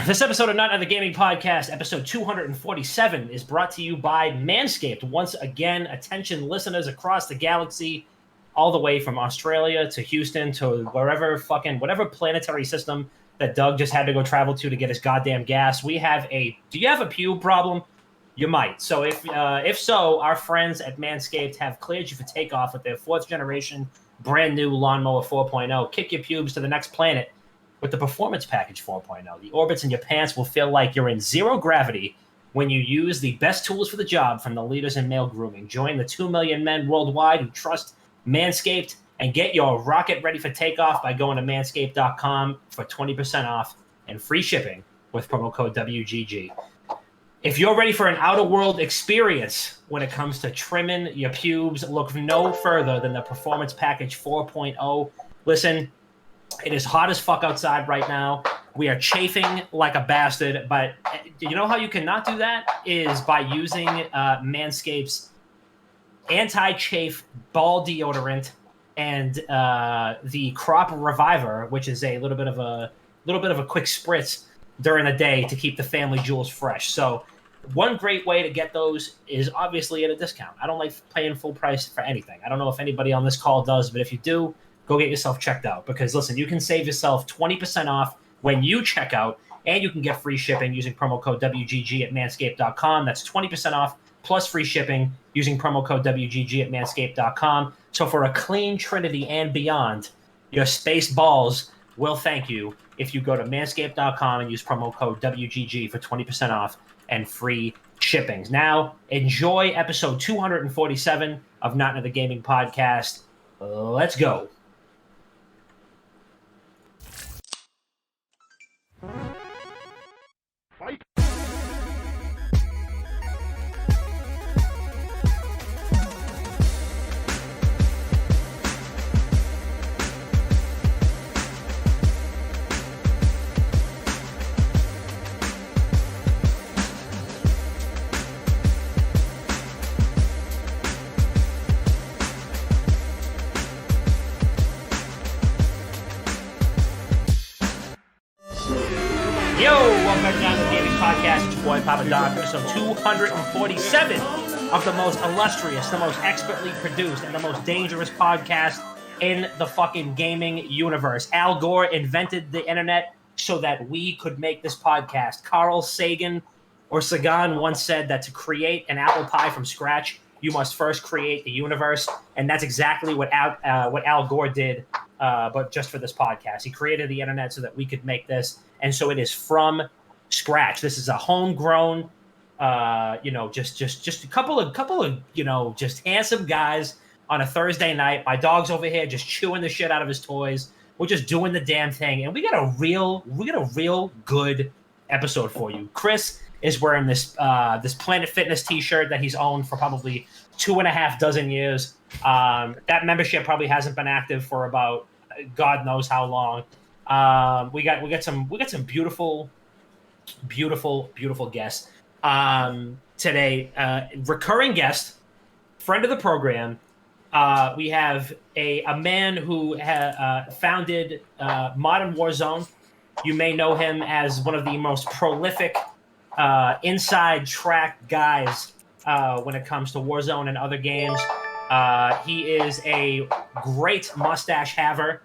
This episode of Not Another Gaming Podcast, episode 247, is brought to you by Manscaped. Once again, attention listeners across the galaxy, all the way from Australia to Houston to wherever whatever planetary system that Doug just had to go travel to get his goddamn gas. Do you have a pube problem? You might. So if so, our friends at Manscaped have cleared you for takeoff with their 4th generation brand new Lawnmower 4.0. Kick your pubes to the next planet with the Performance Package 4.0. The orbits in your pants will feel like you're in zero gravity when you use the best tools for the job from the leaders in male grooming. Join the 2 million men worldwide who trust Manscaped and get your rocket ready for takeoff by going to manscaped.com for 20% off and free shipping with promo code WGG. If you're ready for an outer world experience when it comes to trimming your pubes, look no further than the Performance Package 4.0. Listen, it is hot as fuck outside right now. We are chafing like a bastard, but you know how you cannot do that is by using Manscaped's anti-chafe ball deodorant and the Crop Reviver, which is a little bit of a quick spritz during the day to keep the family jewels fresh. So one great way to get those is obviously at a discount. I don't like paying full price for anything. I don't know if anybody on this call does, but if you do, go get yourself checked out, because listen, you can save yourself 20% off when you check out, and you can get free shipping using promo code WGG at manscaped.com. That's 20% off plus free shipping using promo code WGG at manscaped.com. So for a clean trinity and beyond, your space balls will thank you if you go to manscaped.com and use promo code WGG for 20% off and free shipping. Now, enjoy episode 247 of Not Another Gaming Podcast. Let's go. Papa Doc, episode 247 of the most illustrious, the most expertly produced, and the most dangerous podcast in the fucking gaming universe. Al Gore invented the internet so that we could make this podcast. Carl Sagan once said that to create an apple pie from scratch, you must first create the universe, and that's exactly what Al Gore did, but just for this podcast. He created the internet so that we could make this, and so it is from scratch. This is a homegrown, just a couple of just handsome guys on a Thursday night. My dog's over here just chewing the shit out of his toys. We're just doing the damn thing, and we got a real good episode for you. Chris is wearing this Planet Fitness T-shirt that he's owned for probably 2.5 dozen years. That membership probably hasn't been active for about God knows how long. We got some beautiful guest today. Recurring guest, friend of the program. We have a man who founded ModernWarzone. You may know him as one of the most prolific inside track guys when it comes to Warzone and other games. He is a great mustache haver.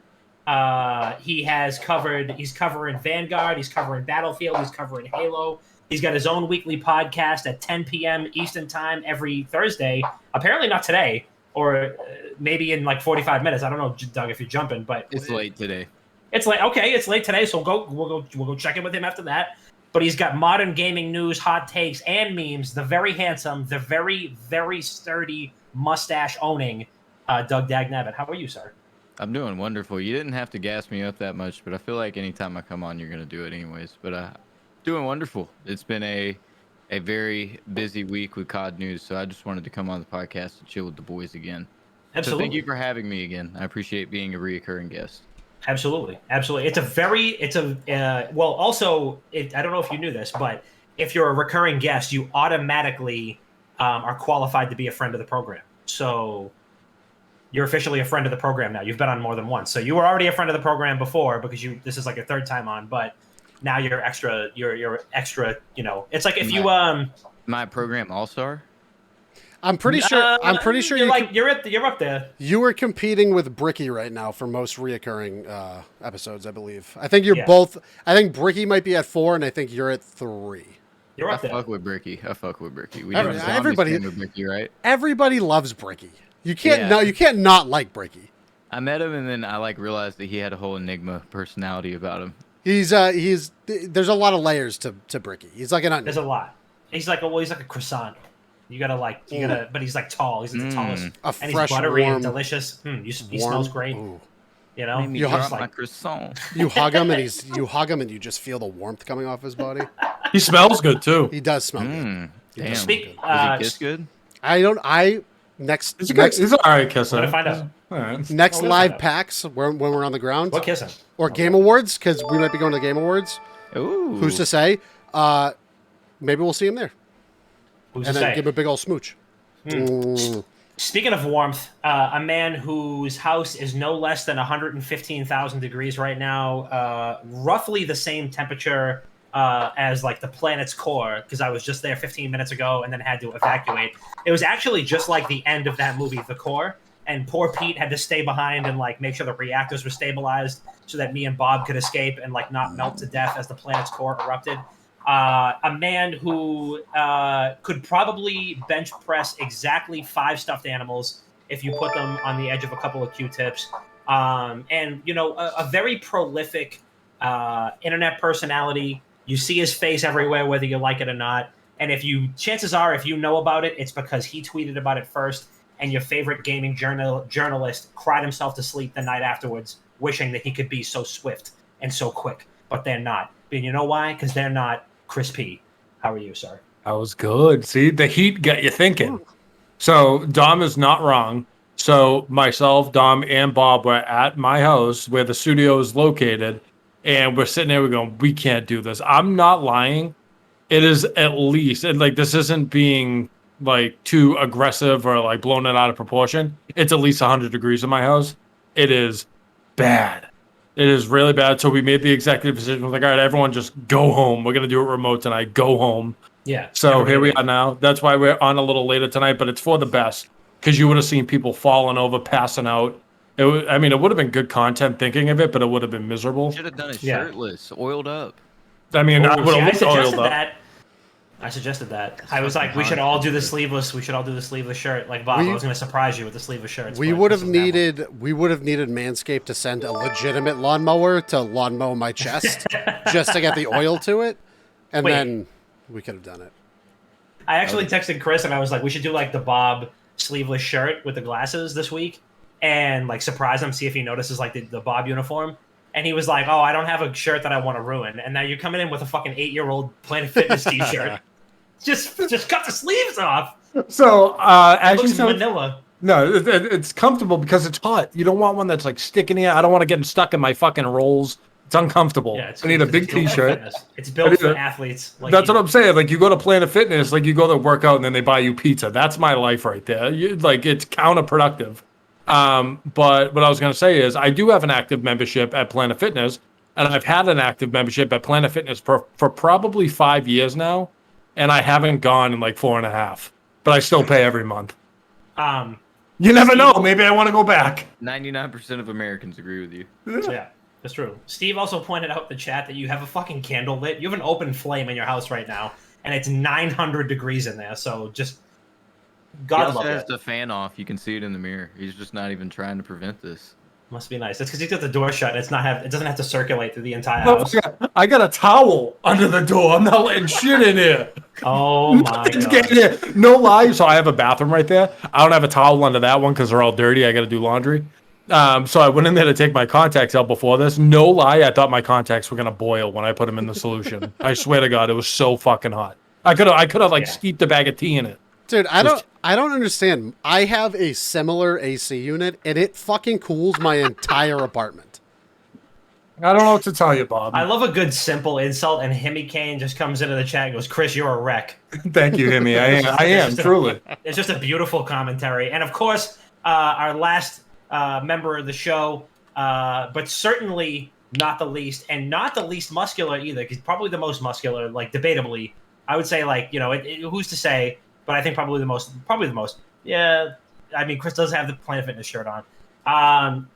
He's covering Vanguard, he's covering Battlefield, he's covering Halo. He's got his own weekly podcast at 10 p.m. Eastern time every Thursday. Apparently not today, or maybe in like 45 minutes. I don't know, Doug, if you're jumping, but it's late today. It's late. Okay, it's late today, so we'll go check in with him after that. But he's got modern gaming news, hot takes, and memes. The very handsome, the very, very sturdy mustache owning Doug Dagnabbit. How are you, sir? I'm doing wonderful. You didn't have to gas me up that much, but I feel like anytime I come on, you're going to do it anyways. But doing wonderful. It's been a very busy week with COD news, so I just wanted to come on the podcast to chill with the boys again. Absolutely. So thank you for having me again. I appreciate being a reoccurring guest. Absolutely. I don't know if you knew this, but if you're a recurring guest, you automatically are qualified to be a friend of the program. So you're officially a friend of the program now. You've been on more than once. So you were already a friend of the program before because this is like your third time on, but now you're extra. You're extra. You know, it's like if you My program all-star. I'm pretty sure. I'm pretty sure you're up there. You were competing with Bricky right now for most reoccurring episodes, I believe. I think you're both. I think Bricky might be at 4, and I think you're at 3. You're up there. I fuck with Bricky. We everybody with Bricky, right? Everybody loves Bricky. You can't you can't not like Bricky. I met him, and then I realized that he had a whole enigma personality about him. There's a lot of layers to Bricky. He's like an onion. There's a lot. He's like a croissant. You gotta but he's like tall. He's the tallest. And he's buttery and delicious. He smells great. Ooh. You know, you hug my croissant. You hug him and you just feel the warmth coming off his body. He smells good too. He does smell good. Damn. Does he kiss good? He's all right kissing. Let me find out. All right. Next live PAX when we're on the ground. What kissing? Or Game Awards, because we might be going to Game Awards. Ooh. Who's to say? Maybe we'll see him there. Who's and to then say? give him a big old smooch. Speaking of warmth, a man whose house is no less than 115,000 degrees right now, roughly the same temperature as like the planet's core, because I was just there 15 minutes ago and then had to evacuate. It was actually just like the end of that movie, The Core, and poor Pete had to stay behind and like make sure the reactors were stabilized so that me and Bob could escape and like not melt to death as the planet's core erupted. A man who could probably bench press exactly 5 stuffed animals if you put them on the edge of a couple of Q-tips. And, you know, a very prolific internet personality. You see his face everywhere, whether you like it or not. And chances are, if you know about it, it's because he tweeted about it first, and your favorite gaming journalist cried himself to sleep the night afterwards, wishing that he could be so swift and so quick. But they're not. And you know why? Because they're not. Chris P. How are you, sir? That was good. See, the heat got you thinking. So Dom is not wrong. So myself, Dom, and Bob were at my house where the studio is located, and we're sitting there, we're going, we can't do this. I'm not lying. It is at least, and like this isn't being like too aggressive or like blown it out of proportion. It's at least 100 degrees in my house. It is bad. It is really bad. So we made the executive decision. We're like, all right, everyone just go home. We're going to do it remote tonight. Go home. Yeah. So here we are now. That's why we're on a little later tonight, but it's for the best because you would have seen people falling over, passing out. It would have been good content thinking of it, but it would have been miserable. Should have done it shirtless, oiled up. I mean, I would have looked oiled up. I suggested that. I was like, we should all do the sleeveless. We should all do the sleeveless shirt. Like Bob, I was going to surprise you with the sleeveless shirts. We would have needed Manscaped to send a legitimate lawnmower to lawn mow my chest just to get the oil to it, and then we could have done it. I actually texted Chris and I was like, we should do like the Bob sleeveless shirt with the glasses this week, and like surprise him, see if he notices like the Bob uniform. And he was like, "Oh, I don't have a shirt that I want to ruin." And now you're coming in with a fucking 8-year-old Planet Fitness T-shirt. Just cut the sleeves off. So, actually, manila. No, it's comfortable because it's hot. You don't want one that's like sticking in. I don't want to get stuck in my fucking rolls. It's uncomfortable. Yeah, I need a big T-shirt. It's built for athletes. Like that's what I'm saying. Like you go to Planet Fitness, like you go to work out and then they buy you pizza. That's my life right there. Like it's counterproductive. But what I was going to say is I do have an active membership at Planet Fitness, and I've had an active membership at Planet Fitness for probably 5 years now. And I haven't gone in like 4.5, but I still pay every month. You never know. Maybe I want to go back. 99% of Americans agree with you. Yeah, that's true. Steve also pointed out in the chat that you have a fucking candle lit. You have an open flame in your house right now, and it's 900 degrees in there. So just God love it. He has the fan off. You can see it in the mirror. He's just not even trying to prevent this. Must be nice. It's because he's got the door shut. It doesn't have to circulate through the entire house. I got a towel under the door. I'm not letting shit in here. Oh my god! No lie. So I have a bathroom right there. I don't have a towel under that one because they're all dirty. I got to do laundry. So I went in there to take my contacts out before this. No lie. I thought my contacts were gonna boil when I put them in the solution. I swear to God, it was so fucking hot. I could have like steeped a bag of tea in it. Dude, I don't understand. I have a similar AC unit, and it fucking cools my entire apartment. I don't know what to tell you, Bob. I love a good simple insult, and Himmy Kane just comes into the chat and goes, "Chris, you're a wreck." Thank you, Himmy. I am truly. It's just a beautiful commentary, and of course, our last member of the show, but certainly not the least, and not the least muscular either. He's probably the most muscular, like debatably. I would say, like, who's to say? But I think probably the most. Yeah, I mean, Chris does have the Planet Fitness shirt on.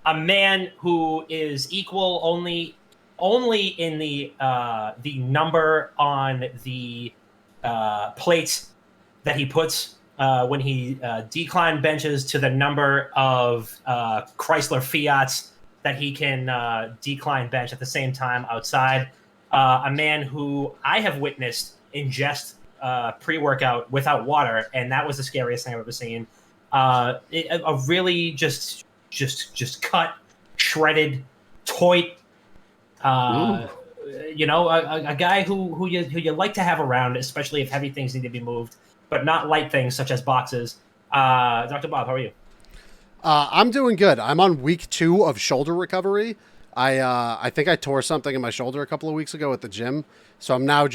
A man who is equal only in the number on the plates that he puts when he decline benches to the number of Chrysler Fiats that he can decline bench at the same time outside. A man who I have witnessed ingest pre-workout without water, and that was the scariest thing I've ever seen. A really just cut, shredded, toit. A guy who you like to have around, especially if heavy things need to be moved, but not light things such as boxes. Dr. Bob, how are you? I'm doing good. I'm on week 2 of shoulder recovery. I think I tore something in my shoulder a couple of weeks ago at the gym, so I'm now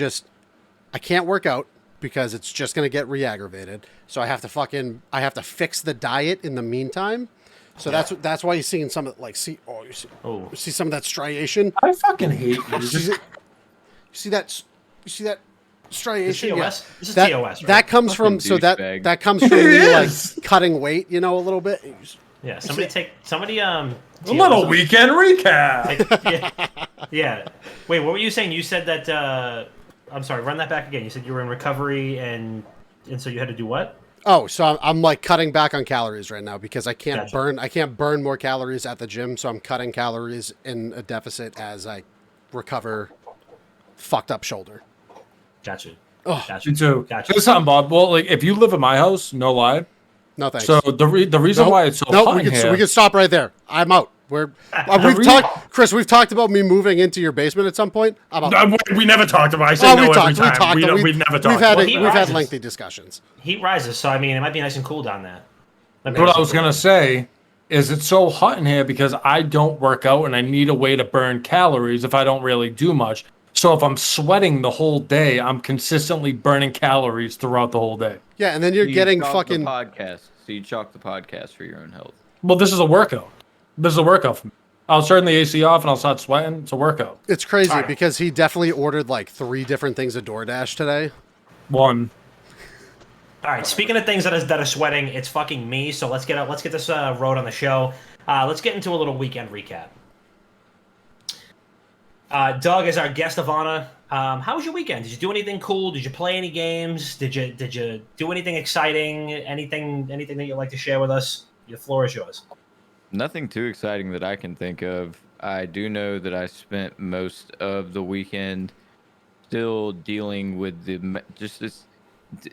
I can't work out because it's just going to get re-aggravated. So I have to fix the diet in the meantime. So that's why you're seeing some of see some of that striation. I fucking hate you. You see that striation? TOS? This is that, TOS, right? That comes from that comes from you like cutting weight, a little bit. Yeah, somebody a little weekend recap. Yeah. Wait, what were you saying? You said that I'm sorry, run that back again. You said you were in recovery and so you had to do what? Oh, so I'm like cutting back on calories right now because I can't Gotcha. burn more calories at the gym, so I'm cutting calories in a deficit as I recover fucked up shoulder. Gotcha. Oh, Gotcha. You too. Gotcha. Here's something, Bob. Well, like if you live at my house, no lie. No thanks. So the reason why it's so hot in here. We can stop right there. I'm out. We've talked about me moving into your basement at some point. I'm out. We never talked about it. I say no every time. We've never talked. We've had lengthy discussions. Heat rises, so I mean, it might be nice and cool down there. What I was gonna say is it's so hot in here because I don't work out and I need a way to burn calories if I don't really do much. So if I'm sweating the whole day, I'm consistently burning calories throughout the whole day. Yeah, and then you're getting fucking podcast. So you chalk the podcast for your own health. Well, this is a workout. This is a workout for me. I'll turn the AC off and I'll start sweating. It's a workout. It's crazy because he definitely ordered like 3 different things at DoorDash today. One. All right. Speaking of things that are sweating, it's fucking me. So let's get this road on the show. Let's get into a little weekend recap. Doug is our guest of honor. How was your weekend? Did you do anything cool? Did you play any games? Did you do anything exciting? Anything that you'd like to share with us? The floor is yours. Nothing too exciting that I can think of. I do know that I spent most of the weekend still dealing with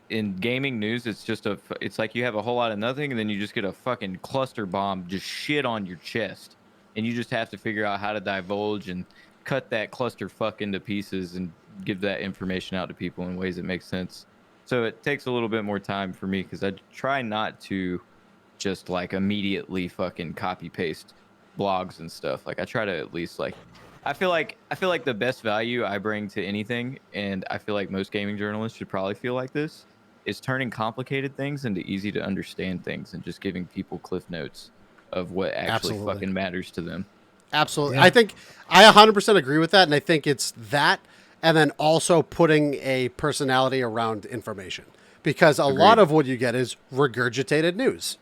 in gaming news. It's like you have a whole lot of nothing, and then you just get a fucking cluster bomb just shit on your chest, and you just have to figure out how to divulge and cut that cluster fuck into pieces and give that information out to people in ways that make sense. So it takes a little bit more time for me because I try not to just like immediately fucking copy paste blogs and stuff. Like I try to at least I feel like the best value I bring to anything, and I feel like most gaming journalists should probably feel like this, is turning complicated things into easy to understand things and just giving people cliff notes of what actually fucking matters to them. Absolutely. Yeah. I think I 100% agree with that, and I think it's that and then also putting a personality around information because a lot of what you get is regurgitated news.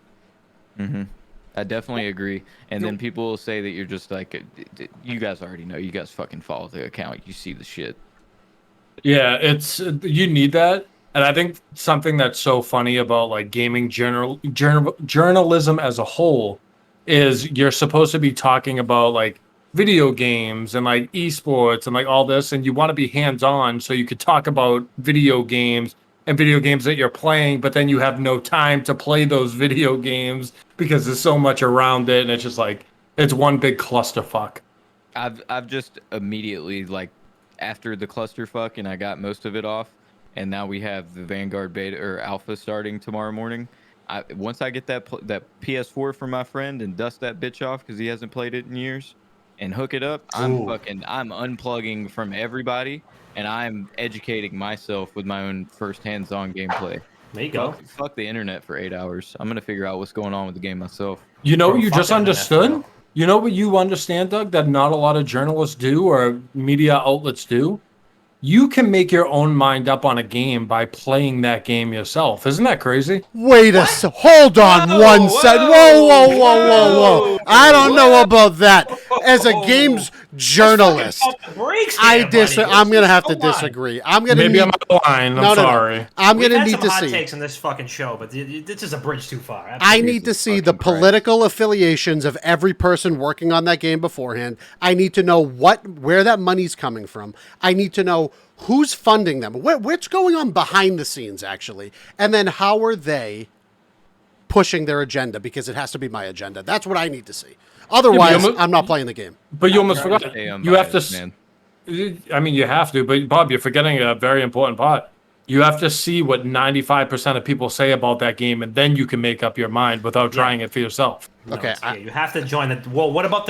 Mm-hmm. I definitely agree. And then people will say that you're just like, you guys already know. You guys fucking follow the account. You see the shit. Yeah, you need that. And I think something that's so funny about like gaming journalism as a whole is you're supposed to be talking about like video games and like esports and like all this, and you want to be hands-on so you could talk about video games and video games that you're playing, but then you have no time to play those video games because there's so much around it, and it's just like it's one big clusterfuck. I've just immediately, like, after the clusterfuck and I got most of it off, and now we have the Vanguard beta or alpha starting tomorrow morning. Once I get that PS4 from my friend and dust that bitch off because he hasn't played it in years and hook it up, I'm unplugging from everybody. And I'm educating myself with my own first hands-on gameplay. There you go. Fuck the internet for 8 hours. I'm going to figure out what's going on with the game myself. You know what you just understood? You know what you understand, Doug, that not a lot of journalists do or media outlets do? You can make your own mind up on a game by playing that game yourself. Isn't that crazy? Wait a sec. Hold on one sec. Whoa. I don't know about that. As a games journalist, I'm gonna have to disagree. I'm gonna Maybe I'm out of line. I'm sorry. I'm We've gonna had need some to hot see. takes in this fucking show, but this is a bridge too far. I need to see the political affiliations of every person working on that game beforehand. I need to know where that money's coming from. I need to know who's funding them. What's going on behind the scenes, actually, and then how are they pushing their agenda? Because it has to be my agenda. That's what I need to see. Otherwise, I'm not playing the game. But you almost forgot. You have to. I mean, you have to. But Bob, you're forgetting a very important part. You have to see what 95% of people say about that game, and then you can make up your mind without trying it for yourself. Okay, you have to join the. Well, what about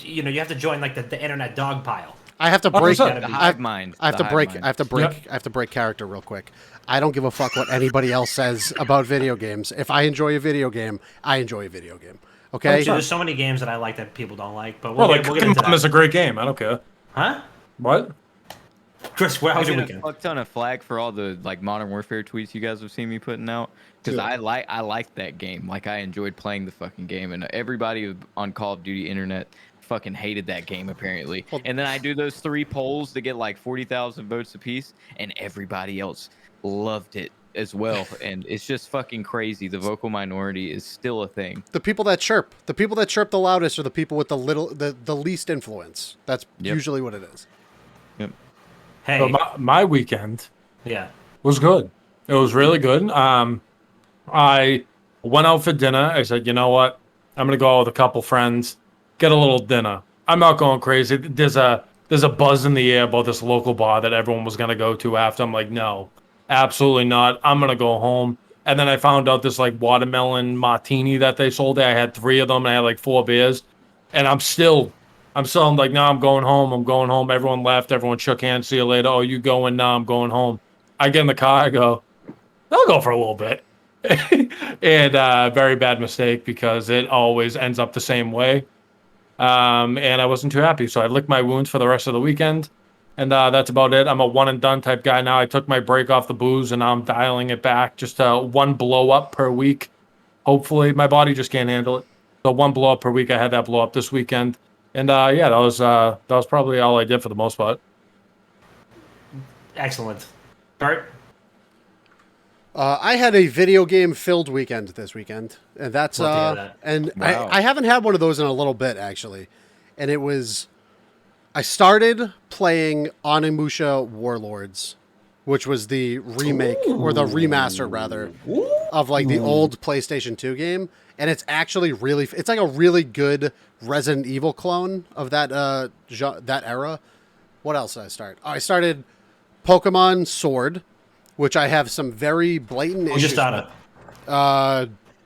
you have to join like the internet dog pile. I have to break the hive mind. I have to break character real quick. I don't give a fuck what anybody else says about video games. If I enjoy a video game, I enjoy a video game. Okay. So there's so many games that I like that people don't like, but we'll get into that. It's a great game. I don't care. Huh? What? Chris, how's your weekend? A fuck ton of flag for all the like Modern Warfare tweets you guys have seen me putting out because I like that game. Like I enjoyed playing the fucking game, and everybody on Call of Duty internet fucking hated that game apparently. And then I do those 3 polls to get like 40,000 votes apiece, and everybody else loved it as well. And it's just fucking crazy. The vocal minority is still a thing. The people that chirp the loudest are the people with the least influence. That's usually what it is. Yep. Hey, so my weekend was good. It was really good. I went out for dinner. I said, you know what? I'm gonna go out with a couple friends, get a little dinner. I'm not going crazy. There's a buzz in the air about this local bar that everyone was gonna go to after. I'm like, no, absolutely not. I'm gonna go home. And then I found out this like watermelon martini that they sold there. I had 3 of them. And I had like 4 beers, and I'm like, no, I'm going home. I'm going home. Everyone left. Everyone shook hands. See you later. Oh, you going? No, I'm going home. I get in the car. I go, I'll go for a little bit. And very bad mistake because it always ends up the same way. And I wasn't too happy. So I licked my wounds for the rest of the weekend. And that's about it. I'm a one and done type guy now. I took my break off the booze and now I'm dialing it back. Just 1 blow up per week. Hopefully my body just can't handle it. So 1 blow up per week. I had that blow up this weekend. And that was probably all I did for the most part. Excellent. Bart? I had a video game filled weekend this weekend, and that's and wow. I haven't had one of those in a little bit actually, and it was I started playing Onimusha Warlords, which was the remake or the remaster rather of like the old PlayStation 2 game, and it's actually it's like a really good Resident Evil clone of that that era. What else did I start? Oh, I started Pokemon Sword, which I have some very blatant issues. Just started.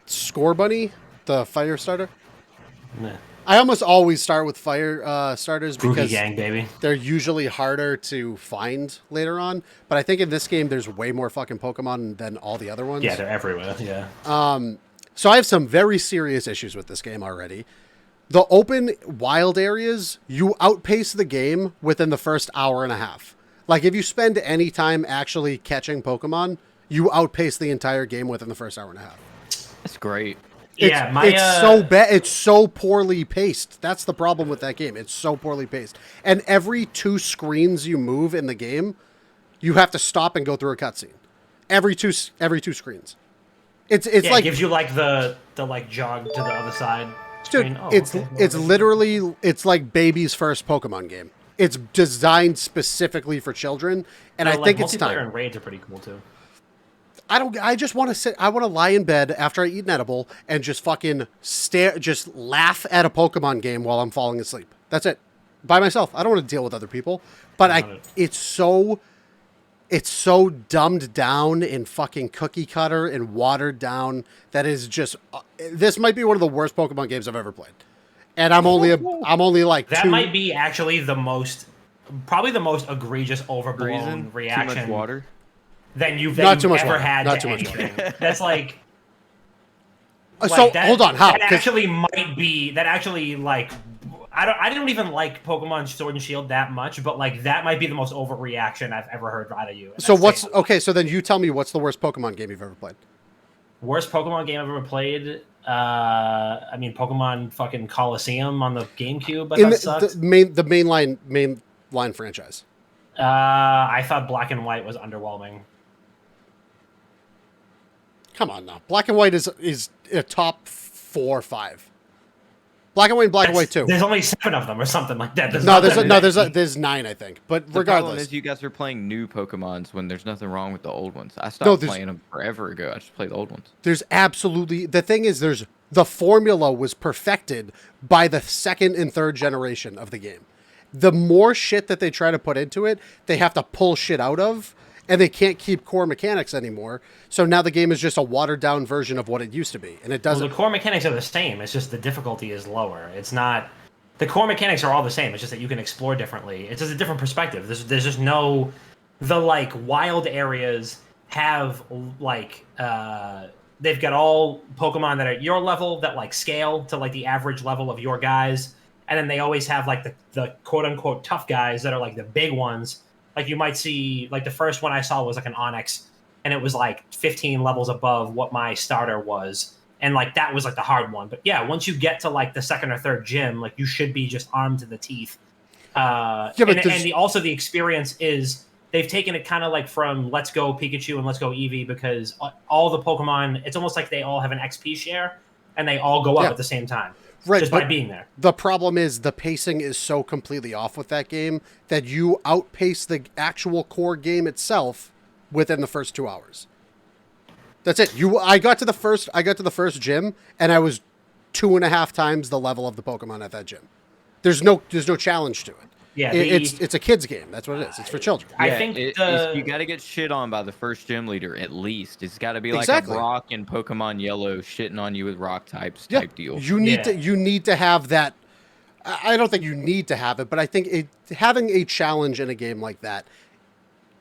Score Bunny, the fire starter. Nah. I almost always start with fire starters because gang, baby. They're usually harder to find later on. But I think in this game, there's way more fucking Pokemon than all the other ones. Yeah, they're everywhere. Yeah. So I have some very serious issues with this game already. The open wild areas, you outpace the game within the first hour and a half. Like, if you spend any time actually catching Pokemon, you outpace the entire game within the first hour and a half. That's great. It's so bad. It's so poorly paced. That's the problem with that game. It's so poorly paced. And every 2 screens you move in the game, you have to stop and go through a cutscene. Every two screens. It's like it gives you like the like jog to the other side. Dude, it's literally like baby's first Pokemon game. It's designed specifically for children, and I think it's time. Multiplayer and raids are pretty cool too. I just want to sit. I want to lie in bed after I eat an edible and just fucking stare, just laugh at a Pokemon game while I'm falling asleep. That's it, by myself. I don't want to deal with other people. But it's so dumbed down and fucking cookie cutter and watered down that is just. This might be one of the worst Pokemon games I've ever played. And I'm only like that might be actually probably the most egregious overblown reaction. Too much water. Than you've ever had to anything. That's like. So hold on, how? That actually I didn't even like Pokemon Sword and Shield that much, but like that might be the most overreaction I've ever heard out of you. And So that's what's saying a lot. okay? So then you tell me what's the worst Pokemon game you've ever played? Worst Pokemon game I've ever played? I mean, Pokemon fucking Coliseum on the GameCube. I In thought sucked. the mainline franchise. I thought Black and White was underwhelming. Come on now, Black and White is a top 4 or 5. Black and White and Black and White 2. There's only 7 of them or something like that. There's 9, I think. But The problem regardless, is you guys are playing new Pokemons when there's nothing wrong with the old ones. I stopped playing them forever ago. I just play the old ones. there's absolutely the thing is the formula was perfected by the second and third generation of the game. The more shit that they try to put into it, they have to pull shit out of, and they can't keep core mechanics anymore. So now the game is just a watered down version of what it used to be, and it doesn't. Well, the core mechanics are the same. It's just the difficulty is lower. It's not. The core mechanics are all the same. It's just that you can explore differently. It's just a different perspective. There's just no. The like wild areas have like they've got all Pokemon that are at your level that like scale to like the average level of your guys, and then they always have like the quote unquote tough guys that are like the big ones. Like you might see, like the first one I saw was like an Onyx, and it was like 15 levels above what my starter was, and like that was like the hard one. But yeah, once you get to like the second or third gym, like you should be just armed to the teeth. Also the experience is they've taken it kind of like from Let's Go Pikachu and Let's Go Eevee, because all the Pokemon, it's almost like they all have an XP share, and they all go up at the same time. Right, just by being there. The problem is the pacing is so completely off with that game that you outpace the actual core game itself within the first 2 hours. That's it. I got to the first gym, and I was 2.5 times the level of the Pokemon at that gym. There's no challenge to it. Yeah, it's a kid's game. That's what it is. It's for children. I think you got to get shit on by the first gym leader at least. It's got to be like a Brock in Pokemon Yellow shitting on you with rock types type deal. You need to have that. I don't think you need to have it, but I think having a challenge in a game like that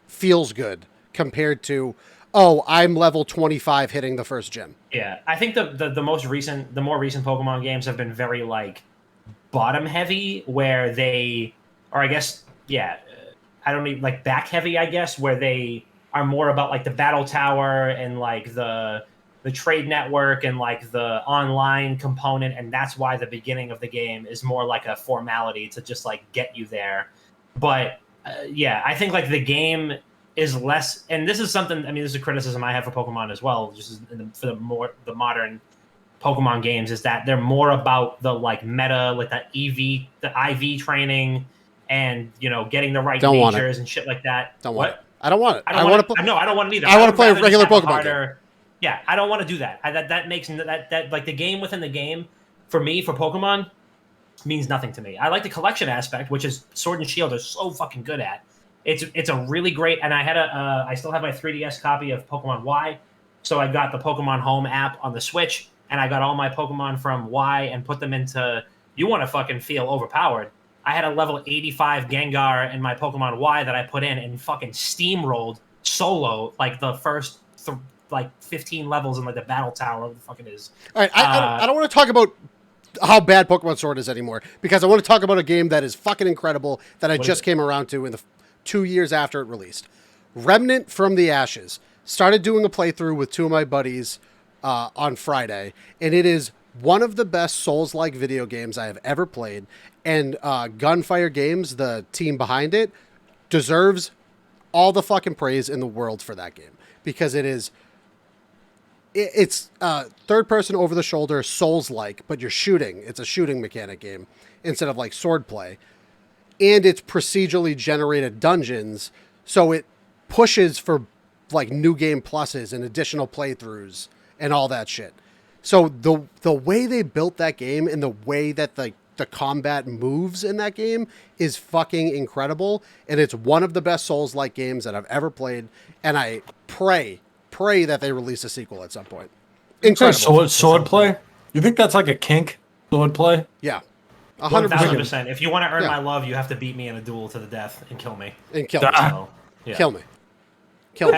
feels good compared to, oh, I'm level 25 hitting the first gym. Yeah, I think the more recent Pokemon games have been very like bottom heavy, where they. Or I guess, I don't need like back heavy, I guess, where they are more about like the battle tower and like the trade network and like the online component, and that's why the beginning of the game is more like a formality to just like get you there. But I think like the game is less, and this is something. I mean, this is a criticism I have for Pokemon as well. Just for the modern Pokemon games, is that they're more about the like meta, like the IV training. And getting the right natures and shit like that. Don't want it. I don't want it. I don't want it either. I want to play a regular Pokemon game. Yeah, I don't want to do that. That makes that like the game within the game for me for Pokemon means nothing to me. I like the collection aspect, which is Sword and Shield are so fucking good at. It's a really great. And I still have my 3DS copy of Pokemon Y, so I got the Pokemon Home app on the Switch, and I got all my Pokemon from Y and put them into. You want to fucking feel overpowered. I had a level 85 Gengar in my Pokemon Y that I put in and fucking steamrolled solo like the first 15 levels in like the battle tower. What the fuck it is. All right, I don't want to talk about how bad Pokemon Sword is anymore, because I want to talk about a game that is fucking incredible that I just came around to in the 2 years after it released. Remnant from the Ashes. Started doing a playthrough with 2 of my buddies on Friday, and it is one of the best Souls-like video games I have ever played. And Gunfire Games, the team behind it, deserves all the fucking praise in the world for that game, because it's third person over the shoulder Souls-like, but you're shooting. It's a shooting mechanic game instead of like sword play, and it's procedurally generated dungeons, so it pushes for like new game pluses and additional playthroughs and all that shit. So the way they built that game and the way that the combat moves in that game is fucking incredible, and it's one of the best Souls-like games that I've ever played, and I pray that they release a sequel at some point. Incredible. Sword play? You think that's like a kink? Sword play? Yeah. 100%. If you want to earn my love, you have to beat me in a duel to the death and kill me. So, Kill me.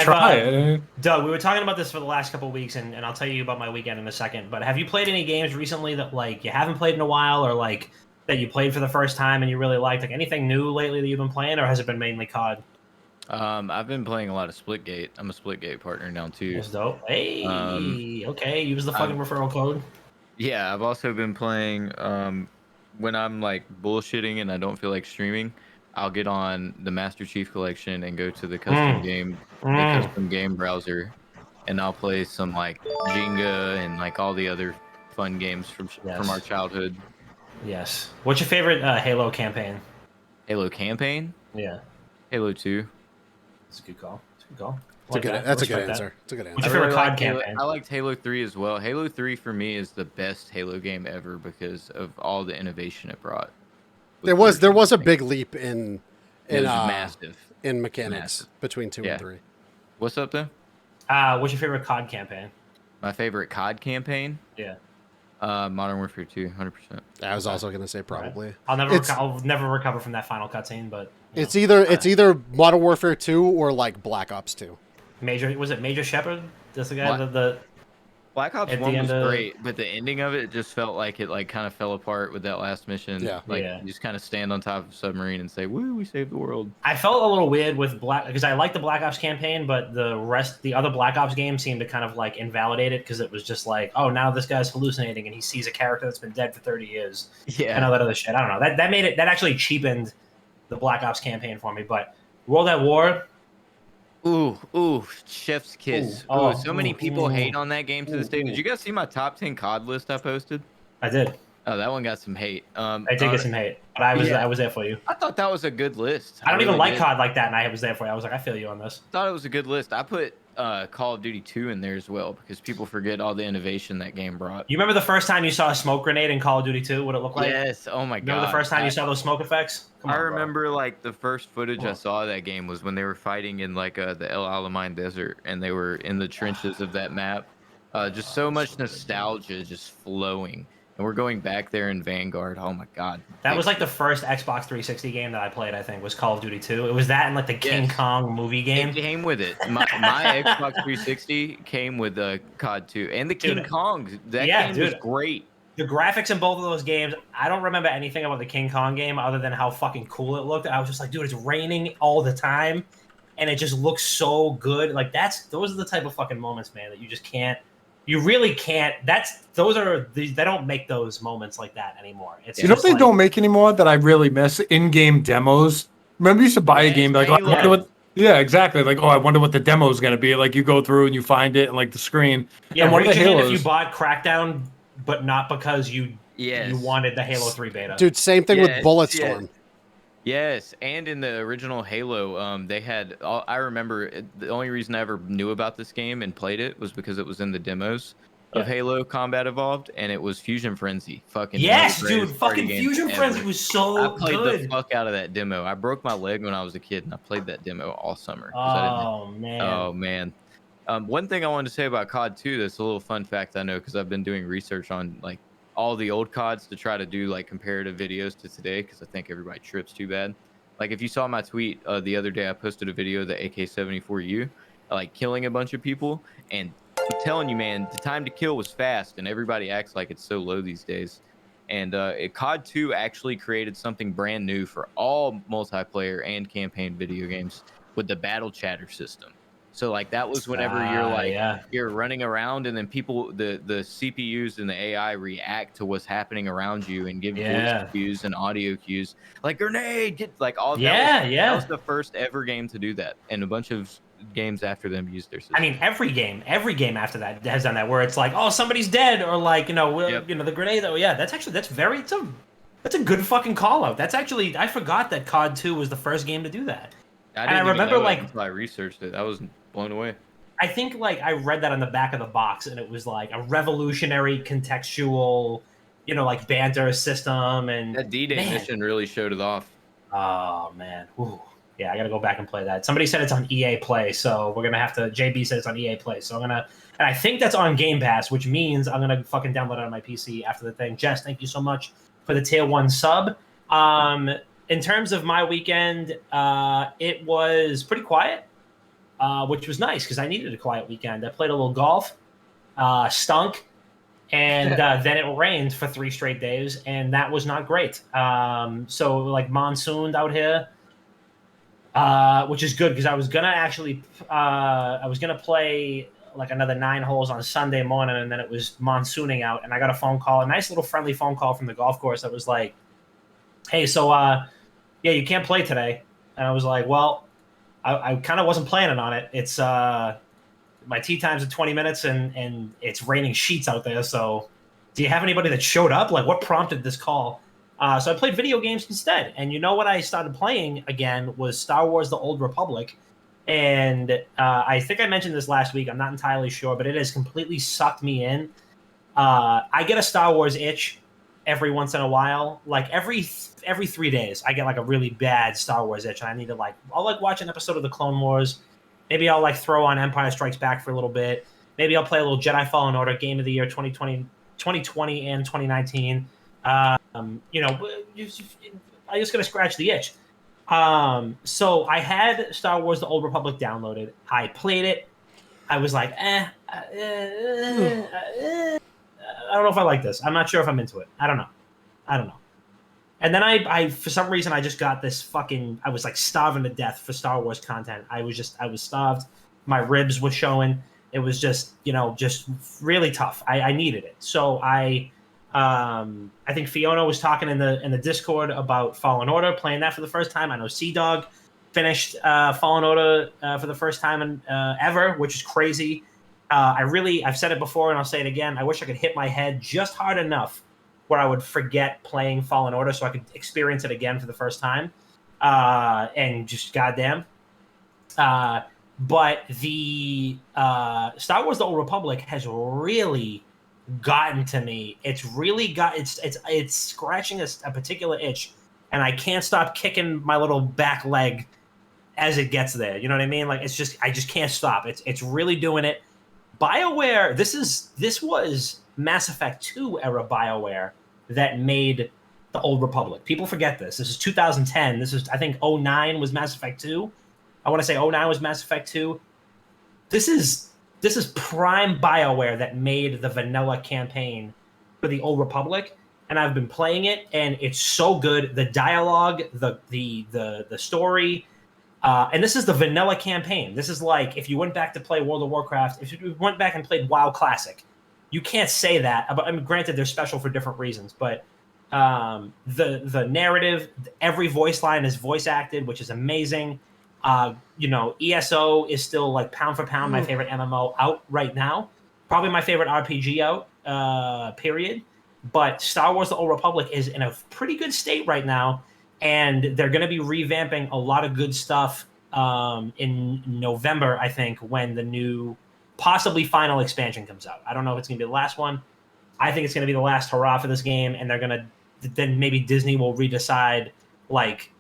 Try it. Doug, we were talking about this for the last couple of weeks, and I'll tell you about my weekend in a second. But have you played any games recently that like you haven't played in a while, or like that you played for the first time and you really liked? Like anything new lately that you've been playing, or has it been mainly COD? I've been playing a lot of Splitgate. I'm a Splitgate partner now too. That's dope. Um, Hey, okay, use the fucking I've referral code. Yeah, I've also been playing when I'm like bullshitting and I don't feel like streaming, I'll get on the Master Chief Collection and go to Mm, the mm, custom game browser, and I'll play some like Jenga and like all the other fun games from our yes, childhood. yes. What's your favorite Halo campaign? Halo campaign, Yeah, Halo 2. that's a good call. That's a good call. I It's a like good. that. I That's a good respect that. answer. It's a good What's answer. your favorite COD liked campaign? I liked Halo 3 as well. Halo 3 for me is the best Halo game ever because of all the innovation it brought. There with was a versioning. big leap in It in was uh massive. in mechanics Massive. between 2 and Yeah. 3. What's up, though? What's your favorite COD campaign? My favorite COD campaign? Yeah. Modern Warfare 2, 100%. I was Okay. also going to say probably. I'll never It's I'll never recover from that final cutscene, but you it's know. either Modern Warfare 2 or like Black Ops 2. Major Shepard? That's the guy What? the Black Ops at 1 the end was of great, but the ending of it just felt like it like kind of fell apart with that last mission. Yeah. Like Yeah. you just kind of stand on top of a submarine and say, "Woo, we saved the world." I felt a little weird with because I liked the Black Ops campaign, but the other Black Ops games seemed to kind of like invalidate it because it was just like, oh, now this guy's hallucinating and he sees a character that's been dead for 30 years and Yeah. all that other shit. I don't know. That actually cheapened the Black Ops campaign for me. But World at War, Ooh, Chef's Kiss. Ooh, so many people hate on that game to this day. Did you guys see my top 10 COD list I posted? I did. Oh, that one got some hate. I did get some hate, but I was there for you. I thought that was a good list. I don't even really like did. COD like that, and I was there for you. I was like, I feel you on this. Thought it was a good list. I put Call of Duty 2 in there as well because people forget all the innovation that game brought. You remember the first time you saw a smoke grenade in Call of Duty 2? What it looked like? Yes. Oh my god. Remember the first time you saw those smoke effects? Come I on, bro. remember like the first footage Come I on. saw of that game was when they were fighting in like the El Alamein desert and they were in the trenches of that map. Just so much nostalgia just flowing. And we're going back there in Vanguard. Oh my god. That was like the first Xbox 360 game that I played, I think, was Call of Duty 2. It was that and like the King Yes. Kong movie game. It came with it. My Xbox 360 came with COD 2 and the King Dude, Kong. That yeah, game dude. was great. The graphics in both of those games, I don't remember anything about the King Kong game other than how fucking cool it looked. I was just like, dude, it's raining all the time, and it just looks so good. Like those are the type of fucking moments, man, that you just can't. You really can't. They don't make those moments like that anymore. It's You know just what they like, don't make anymore that I really miss? In-game demos. Remember you used to buy a game like, oh, I wonder what. Yeah, exactly. Like, oh, I wonder what the demo is going to be. Like, you go through and you find it and like the screen. Yeah, and one of raise the your hand Halos. if you bought Crackdown, but not because you Yes. wanted the Halo 3 beta. Dude, same thing with Yes, Bulletstorm. Yes, and in the original Halo, they had. I remember the only reason I ever knew about this game and played it was because it was in the demos of Yeah. Halo Combat Evolved, and it was Fusion Frenzy. Fucking one of Yes, the dude, greatest party fucking games Fusion ever. Frenzy was so I played the good. fuck out of that demo. I broke my leg when I was a kid, and I played that demo all summer. 'Cause I didn't. Oh man. Oh man. One thing I wanted to say about COD 2 that's a little fun fact I know because I've been doing research on like all the old CODs to try to do like comparative videos to today because I think everybody trips too bad. Like if you saw my tweet the other day, I posted a video of the AK-74U like killing a bunch of people, and I'm telling you, man, the time to kill was fast, and everybody acts like it's so low these days. And COD 2 actually created something brand new for all multiplayer and campaign video games with the battle chatter system. So like that was whenever you're like you're running around and then people the CPUs and the AI react to what's happening around you and give voice cues and audio cues like grenade, get like all that was the first ever game to do that, and a bunch of games after them used their system. I mean, every game after that has done that, where it's like, oh, somebody's dead, or like, you know, the grenade. Oh yeah, that's a good fucking call out. That's actually, I forgot that COD 2 was the first game to do that. I remember like until I researched it, I was blown away. I think like I read that on the back of the box, and it was like a revolutionary contextual, you know, like banter system, and that D-Day mission really showed it off. Oh man. Ooh. Yeah, I gotta go back and play that. Somebody said it's on EA Play, so we're gonna have to. JB said it's on EA Play, so and I think that's on Game Pass, which means I'm gonna fucking download it on my PC after the thing. Jess, thank you so much for the tier 1 sub. In terms of my weekend, it was pretty quiet, which was nice because I needed a quiet weekend. I played a little golf, stunk, and then it rained for 3 straight days, and that was not great. So like monsooned out here, which is good because I was gonna play like another 9 holes on Sunday morning, and then it was monsooning out, and I got a phone call, a nice little friendly phone call from the golf course that was like, "Hey, so yeah, you can't play today," and I was like, "Well, I kind of wasn't planning on it. It's my tee time's in 20 minutes, and it's raining sheets out there. So, do you have anybody that showed up? Like, what prompted this call?" So I played video games instead. And you know what I started playing again was Star Wars: The Old Republic. And I think I mentioned this last week. I'm not entirely sure, but it has completely sucked me in. I get a Star Wars itch every once in a while. Like every 3 days, I get like a really bad Star Wars itch. And I need to I'll like watch an episode of the Clone Wars. Maybe I'll like throw on Empire Strikes Back for a little bit. Maybe I'll play a little Jedi Fallen Order, Game of the Year 2020 and 2019. You know, I just gotta scratch the itch. So I had Star Wars: The Old Republic downloaded. I played it. I was like, I don't know if I like this. I'm not sure if I'm into it. I don't know. And then I for some reason, I just got this I was like starving to death for Star Wars content. I was starved. My ribs were showing. It was just really tough. I needed it. So I think Fiona was talking in the Discord about Fallen Order, playing that for the first time. I know Sea-Dog finished Fallen Order for the first time ever, which is crazy. I've said it before and I'll say it again. I wish I could hit my head just hard enough where I would forget playing Fallen Order so I could experience it again for the first time. And just goddamn. But the Star Wars: The Old Republic has really gotten to me. It's really it's scratching a particular itch, and I can't stop kicking my little back leg as it gets there. You know what I mean? Like I just can't stop. It's really doing it. BioWare, this was Mass Effect 2 era BioWare that made the Old Republic. People forget this. This is 2010. This is, I think, 09 was Mass Effect 2. I want to say 09 was Mass Effect 2. This is prime BioWare that made the vanilla campaign for the Old Republic, and I've been playing it, and it's so good. The dialogue, the story, and this is the vanilla campaign. This is like if you went back to play World of Warcraft, if you went back and played WoW Classic. You can't say that. I mean, granted, they're special for different reasons, but the narrative, every voice line is voice acted, which is amazing. ESO is still like pound for pound my favorite MMO out right now. Probably my favorite RPG out, period. But Star Wars: The Old Republic is in a pretty good state right now, and they're going to be revamping a lot of good stuff in November, I think, when the new possibly final expansion comes out. I don't know if it's going to be the last one. I think it's going to be the last hurrah for this game, and they're going to then maybe Disney will redecide, like,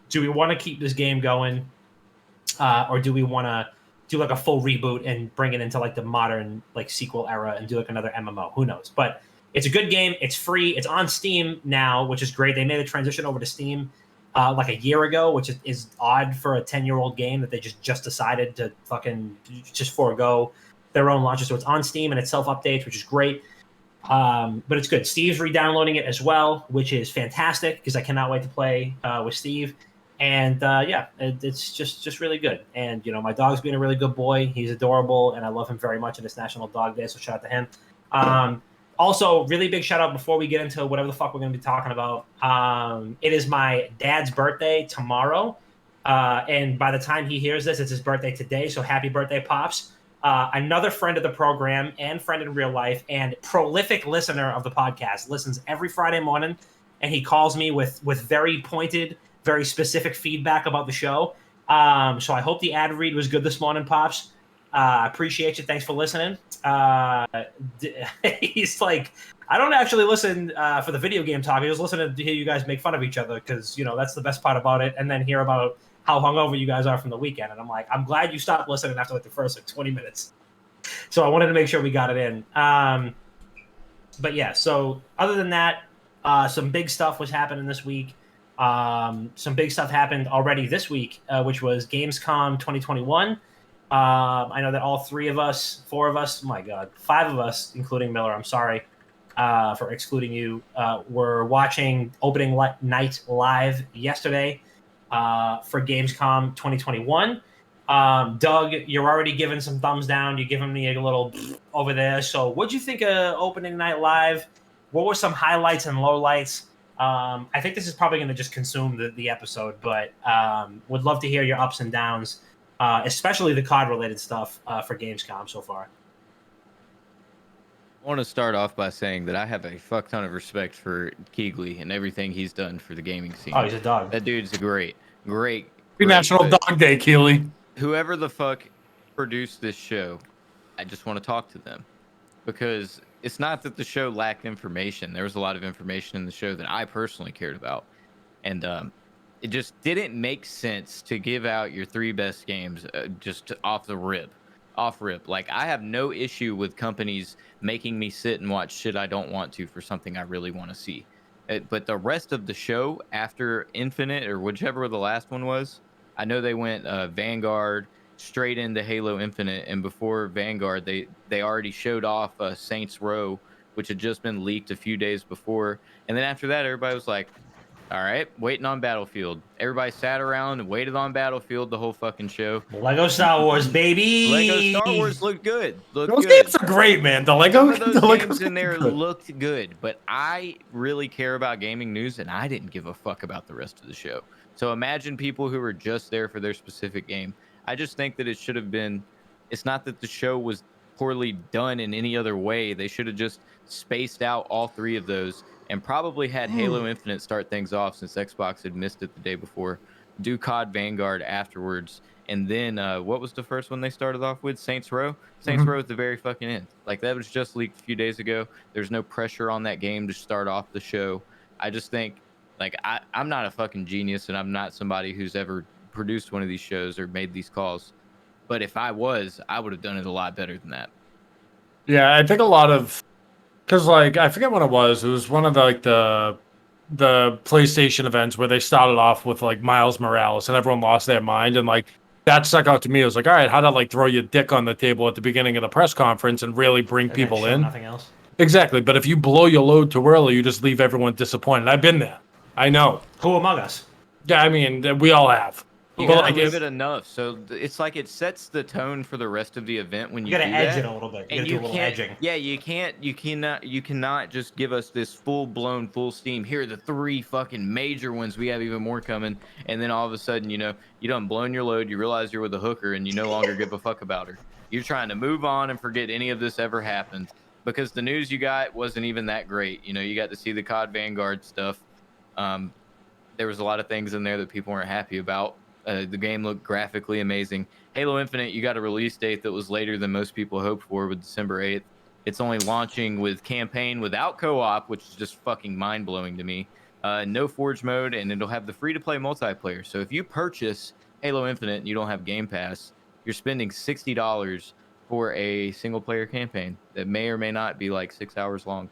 do we want to keep this game going, or do we want to do like a full reboot and bring it into like the modern like sequel era and do like another MMO? Who knows? But it's a good game. It's free. It's on Steam now, which is great. They made a transition over to Steam like a year ago, which is odd for a 10-year-old game that they just decided to fucking just forego their own launches. So it's on Steam and it self-updates, which is great. But it's good. Steve's re-downloading it as well, which is fantastic because I cannot wait to play with Steve. And it's just really good. And my dog's being a really good boy. He's adorable, and I love him very much. And it's National Dog Day, so shout out to him. Also, really big shout out before we get into whatever the fuck we're going to be talking about. It is my dad's birthday tomorrow. And by the time he hears this, it's his birthday today. So happy birthday, Pops. Another friend of the program and friend in real life and prolific listener of the podcast, listens every Friday morning. And he calls me with very pointed, very specific feedback about the show. So I hope the ad read was good this morning, Pops. Appreciate you. Thanks for listening. He's like, I don't actually listen for the video game talk. I just listen to hear you guys make fun of each other because, that's the best part about it. And then hear about how hungover you guys are from the weekend. And I'm like, I'm glad you stopped listening after like the first 20 minutes. So I wanted to make sure we got it in. But yeah, so other than that, some big stuff was happening this week. Some big stuff happened already this week, which was GamesCom 2021. I know that all four of us, oh my God, five of us, including Miller, I'm sorry for excluding you, were watching opening night live yesterday for Gamescom 2021. Doug, you're already giving some thumbs down. You're giving me a little over there. So what'd you think of opening night live? What were some highlights and lowlights? I think this is probably going to just consume the episode, but would love to hear your ups and downs, especially the COD related stuff for Gamescom so far. I want to start off by saying that I have a fuck ton of respect for Keegley and everything he's done for the gaming scene. Oh, he's a dog. That dude's a great. Happy National Dog Day, Keely. Whoever the fuck produced this show, I just want to talk to them, because it's not that the show lacked information. There was a lot of information in the show that I personally cared about, and it just didn't make sense to give out your 3 best games just off rip. Like, I have no issue with companies making me sit and watch shit I don't want to for something I really want to see. But the rest of the show after Infinite, or whichever the last one was, I know they went Vanguard straight into Halo Infinite, and before Vanguard, they already showed off Saints Row, which had just been leaked a few days before. And then after that, everybody was like, all right, waiting on Battlefield. Everybody sat around and waited on Battlefield the whole fucking show. Lego Star Wars, baby. Lego Star Wars looked good. Those games are great, man. The games in there looked good, but I really care about gaming news, and I didn't give a fuck about the rest of the show. So imagine people who were just there for their specific game. I just think that it should have been. It's not that the show was poorly done in any other way. They should have just spaced out all 3 of those, and probably had Halo Infinite start things off, since Xbox had missed it the day before. Do COD Vanguard afterwards, and then what was the first one they started off with? Saints Row? Saints Row at the very fucking end. Like, that was just leaked a few days ago. There's no pressure on that game to start off the show. I just think, like, I'm not a fucking genius, and I'm not somebody who's ever produced one of these shows or made these calls. But if I was, I would have done it a lot better than that. Yeah, I think a lot of... Because, like, I forget what it was. It was one of the PlayStation events where they started off with, like, Miles Morales, and everyone lost their mind. And, like, that stuck out to me. It was like, all right, how to, like, throw your dick on the table at the beginning of the press conference and really bring people in. Nothing else. Exactly. But if you blow your load too early, you just leave everyone disappointed. I've been there. I know. Who among us? Yeah, I mean, we all have. You gotta give it enough, so it's like it sets the tone for the rest of the event when you gotta do edge that. it a little bit. And you gotta do a little edging. Yeah, you cannot just give us this full steam. Here are the 3 fucking major ones. We have even more coming, and then all of a sudden, you done blown your load. You realize you're with a hooker, and you no longer give a fuck about her. You're trying to move on and forget any of this ever happened, because the news you got wasn't even that great. You got to see the COD Vanguard stuff. There was a lot of things in there that people weren't happy about. The game looked graphically amazing. Halo Infinite, you got a release date that was later than most people hoped for, with December 8th. It's only launching with campaign without co-op, which is just fucking mind-blowing to me. No Forge mode, and it'll have the free-to-play multiplayer. So if you purchase Halo Infinite and you don't have Game Pass, you're spending $60 for a single-player campaign that may or may not be like 6 hours long.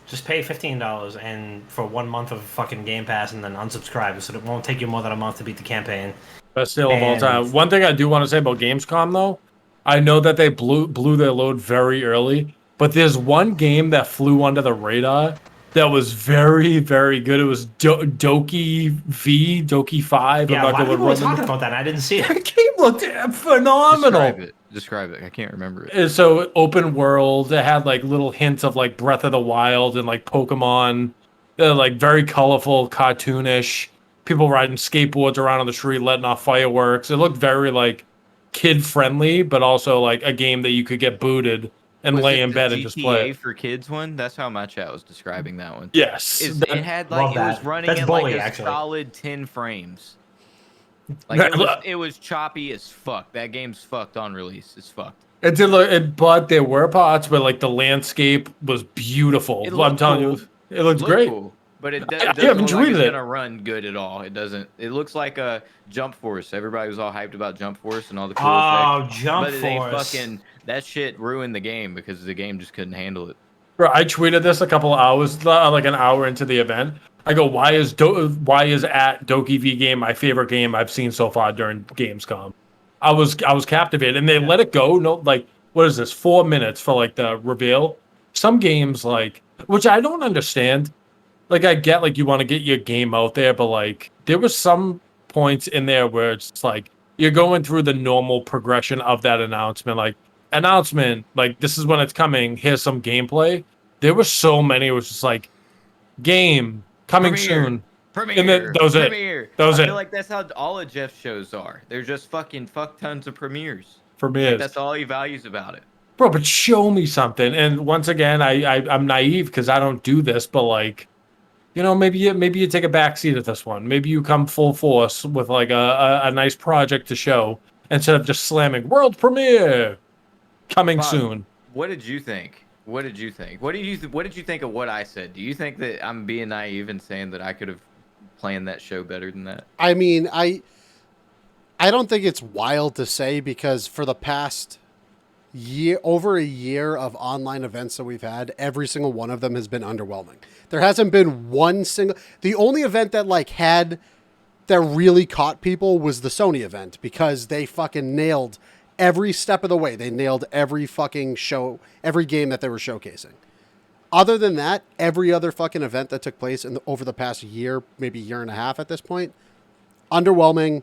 Just pay $15 and for 1 month of fucking Game Pass, and then unsubscribe, so it won't take you more than a month to beat the campaign. Best deal of all time. One thing I do want to say about Gamescom, though, I know that they blew their load very early, but there's one game that flew under the radar that was very, very good. It was Doki 5. Yeah, a lot of people were talking about that, and I didn't see it. The game looked phenomenal. Describe it. I can't remember it. And so open world. It had like little hints of like Breath of the Wild and like Pokemon. Like very colorful, cartoonish. People riding skateboards around on the street, letting off fireworks. It looked very like kid friendly, but also like a game that you could get booted and lay in bed and just play. For kids one? That's how my chat was describing that one. Yes. It had like it was running at like a solid 10 frames. Like it was choppy as fuck. That game's fucked on release. It's fucked. It did look, but there were parts, but like the landscape was beautiful. I'm telling you, it looks great. Cool. But it doesn't look like it's gonna run good at all. It doesn't. It looks like a Jump Force. Everybody was all hyped about Jump Force and all the cool effects. Jump Force! That shit ruined the game because the game just couldn't handle it. Bro, I tweeted this a couple of hours, like an hour into the event. I go, why is at Doki V Game my favorite game I've seen so far during Gamescom? I was captivated, and they let it go. No, like what is this? 4 minutes for like the reveal. Some games like, which I don't understand. Like I get like you want to get your game out there, but like there was some points in there where it's just like you're going through the normal progression of that announcement. Like announcement, like this is when it's coming. Here's some gameplay. There were so many. It was just like game coming soon. And then that was it. That was I it. feel like that's how all of Jeff's shows are. They're just fuck tons of premieres. For me, Like, that's all he values about it. bro. But show me something. And once again, I'm naive because I don't do this. But like, you know, maybe you take a back seat at this one. Maybe you come full force with like a nice project to show instead of just slamming world premiere coming Bob, soon. What did you think? What did you think? What did you think of what I said? Do you think that I'm being naive and saying that I could have planned that show better than that? I mean, I don't think it's wild to say because for the past year, over a year of online events that we've had, every single one of them has been underwhelming. There hasn't been one single. The only event that that really caught people was the Sony event because they fucking nailed every step of the way. They nailed every fucking show, every game that they were showcasing. Other than that, every other fucking event that took place over the past year, maybe year and a half at this point, underwhelming.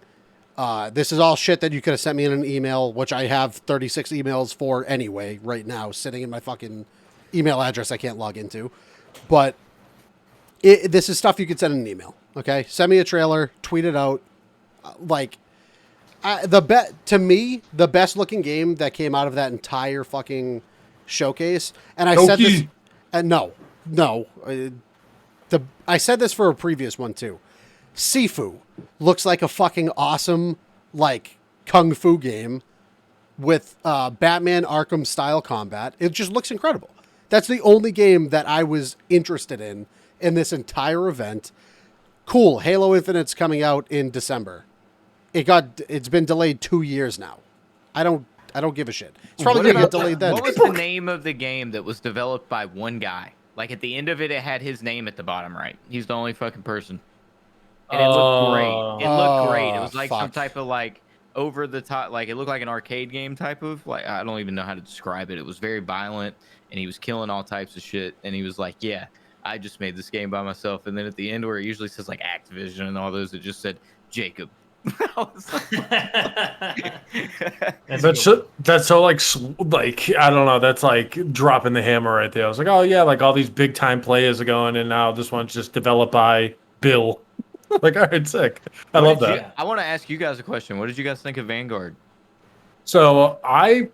This is all shit that you could have sent me in an email, which I have 36 emails for anyway right now, sitting in my fucking email address I can't log into. But this is stuff you could send in an email, okay? Send me a trailer, tweet it out. To me, the best looking game that came out of that entire fucking showcase, and I said this, and I said this for a previous one too. Sifu looks like a fucking awesome, like, kung fu game with Batman Arkham style combat. It just looks incredible. That's the only game that I was interested in this entire event. Cool. Halo Infinite's coming out in December. It's been delayed 2 years now. I don't give a shit. It's probably going to get delayed then. What was the name of the game that was developed by one guy? Like at the end of it, it had his name at the bottom right. He's the only fucking person. And it looked great. It looked great. It was like some type of like over the top, like it looked like an arcade game type of, like, I don't even know how to describe it. It was very violent and he was killing all types of shit. And he was like, yeah, I just made this game by myself. And then at the end where it usually says like Activision and all those, it just said Jacob. That's so like I don't know, that's like dropping the hammer right there. I was like, oh yeah, like all these big time players are going, and now this one's just developed by Bill. Like, all right, sick. I love that. I want to ask you guys a question. What did you guys think of Vanguard? So I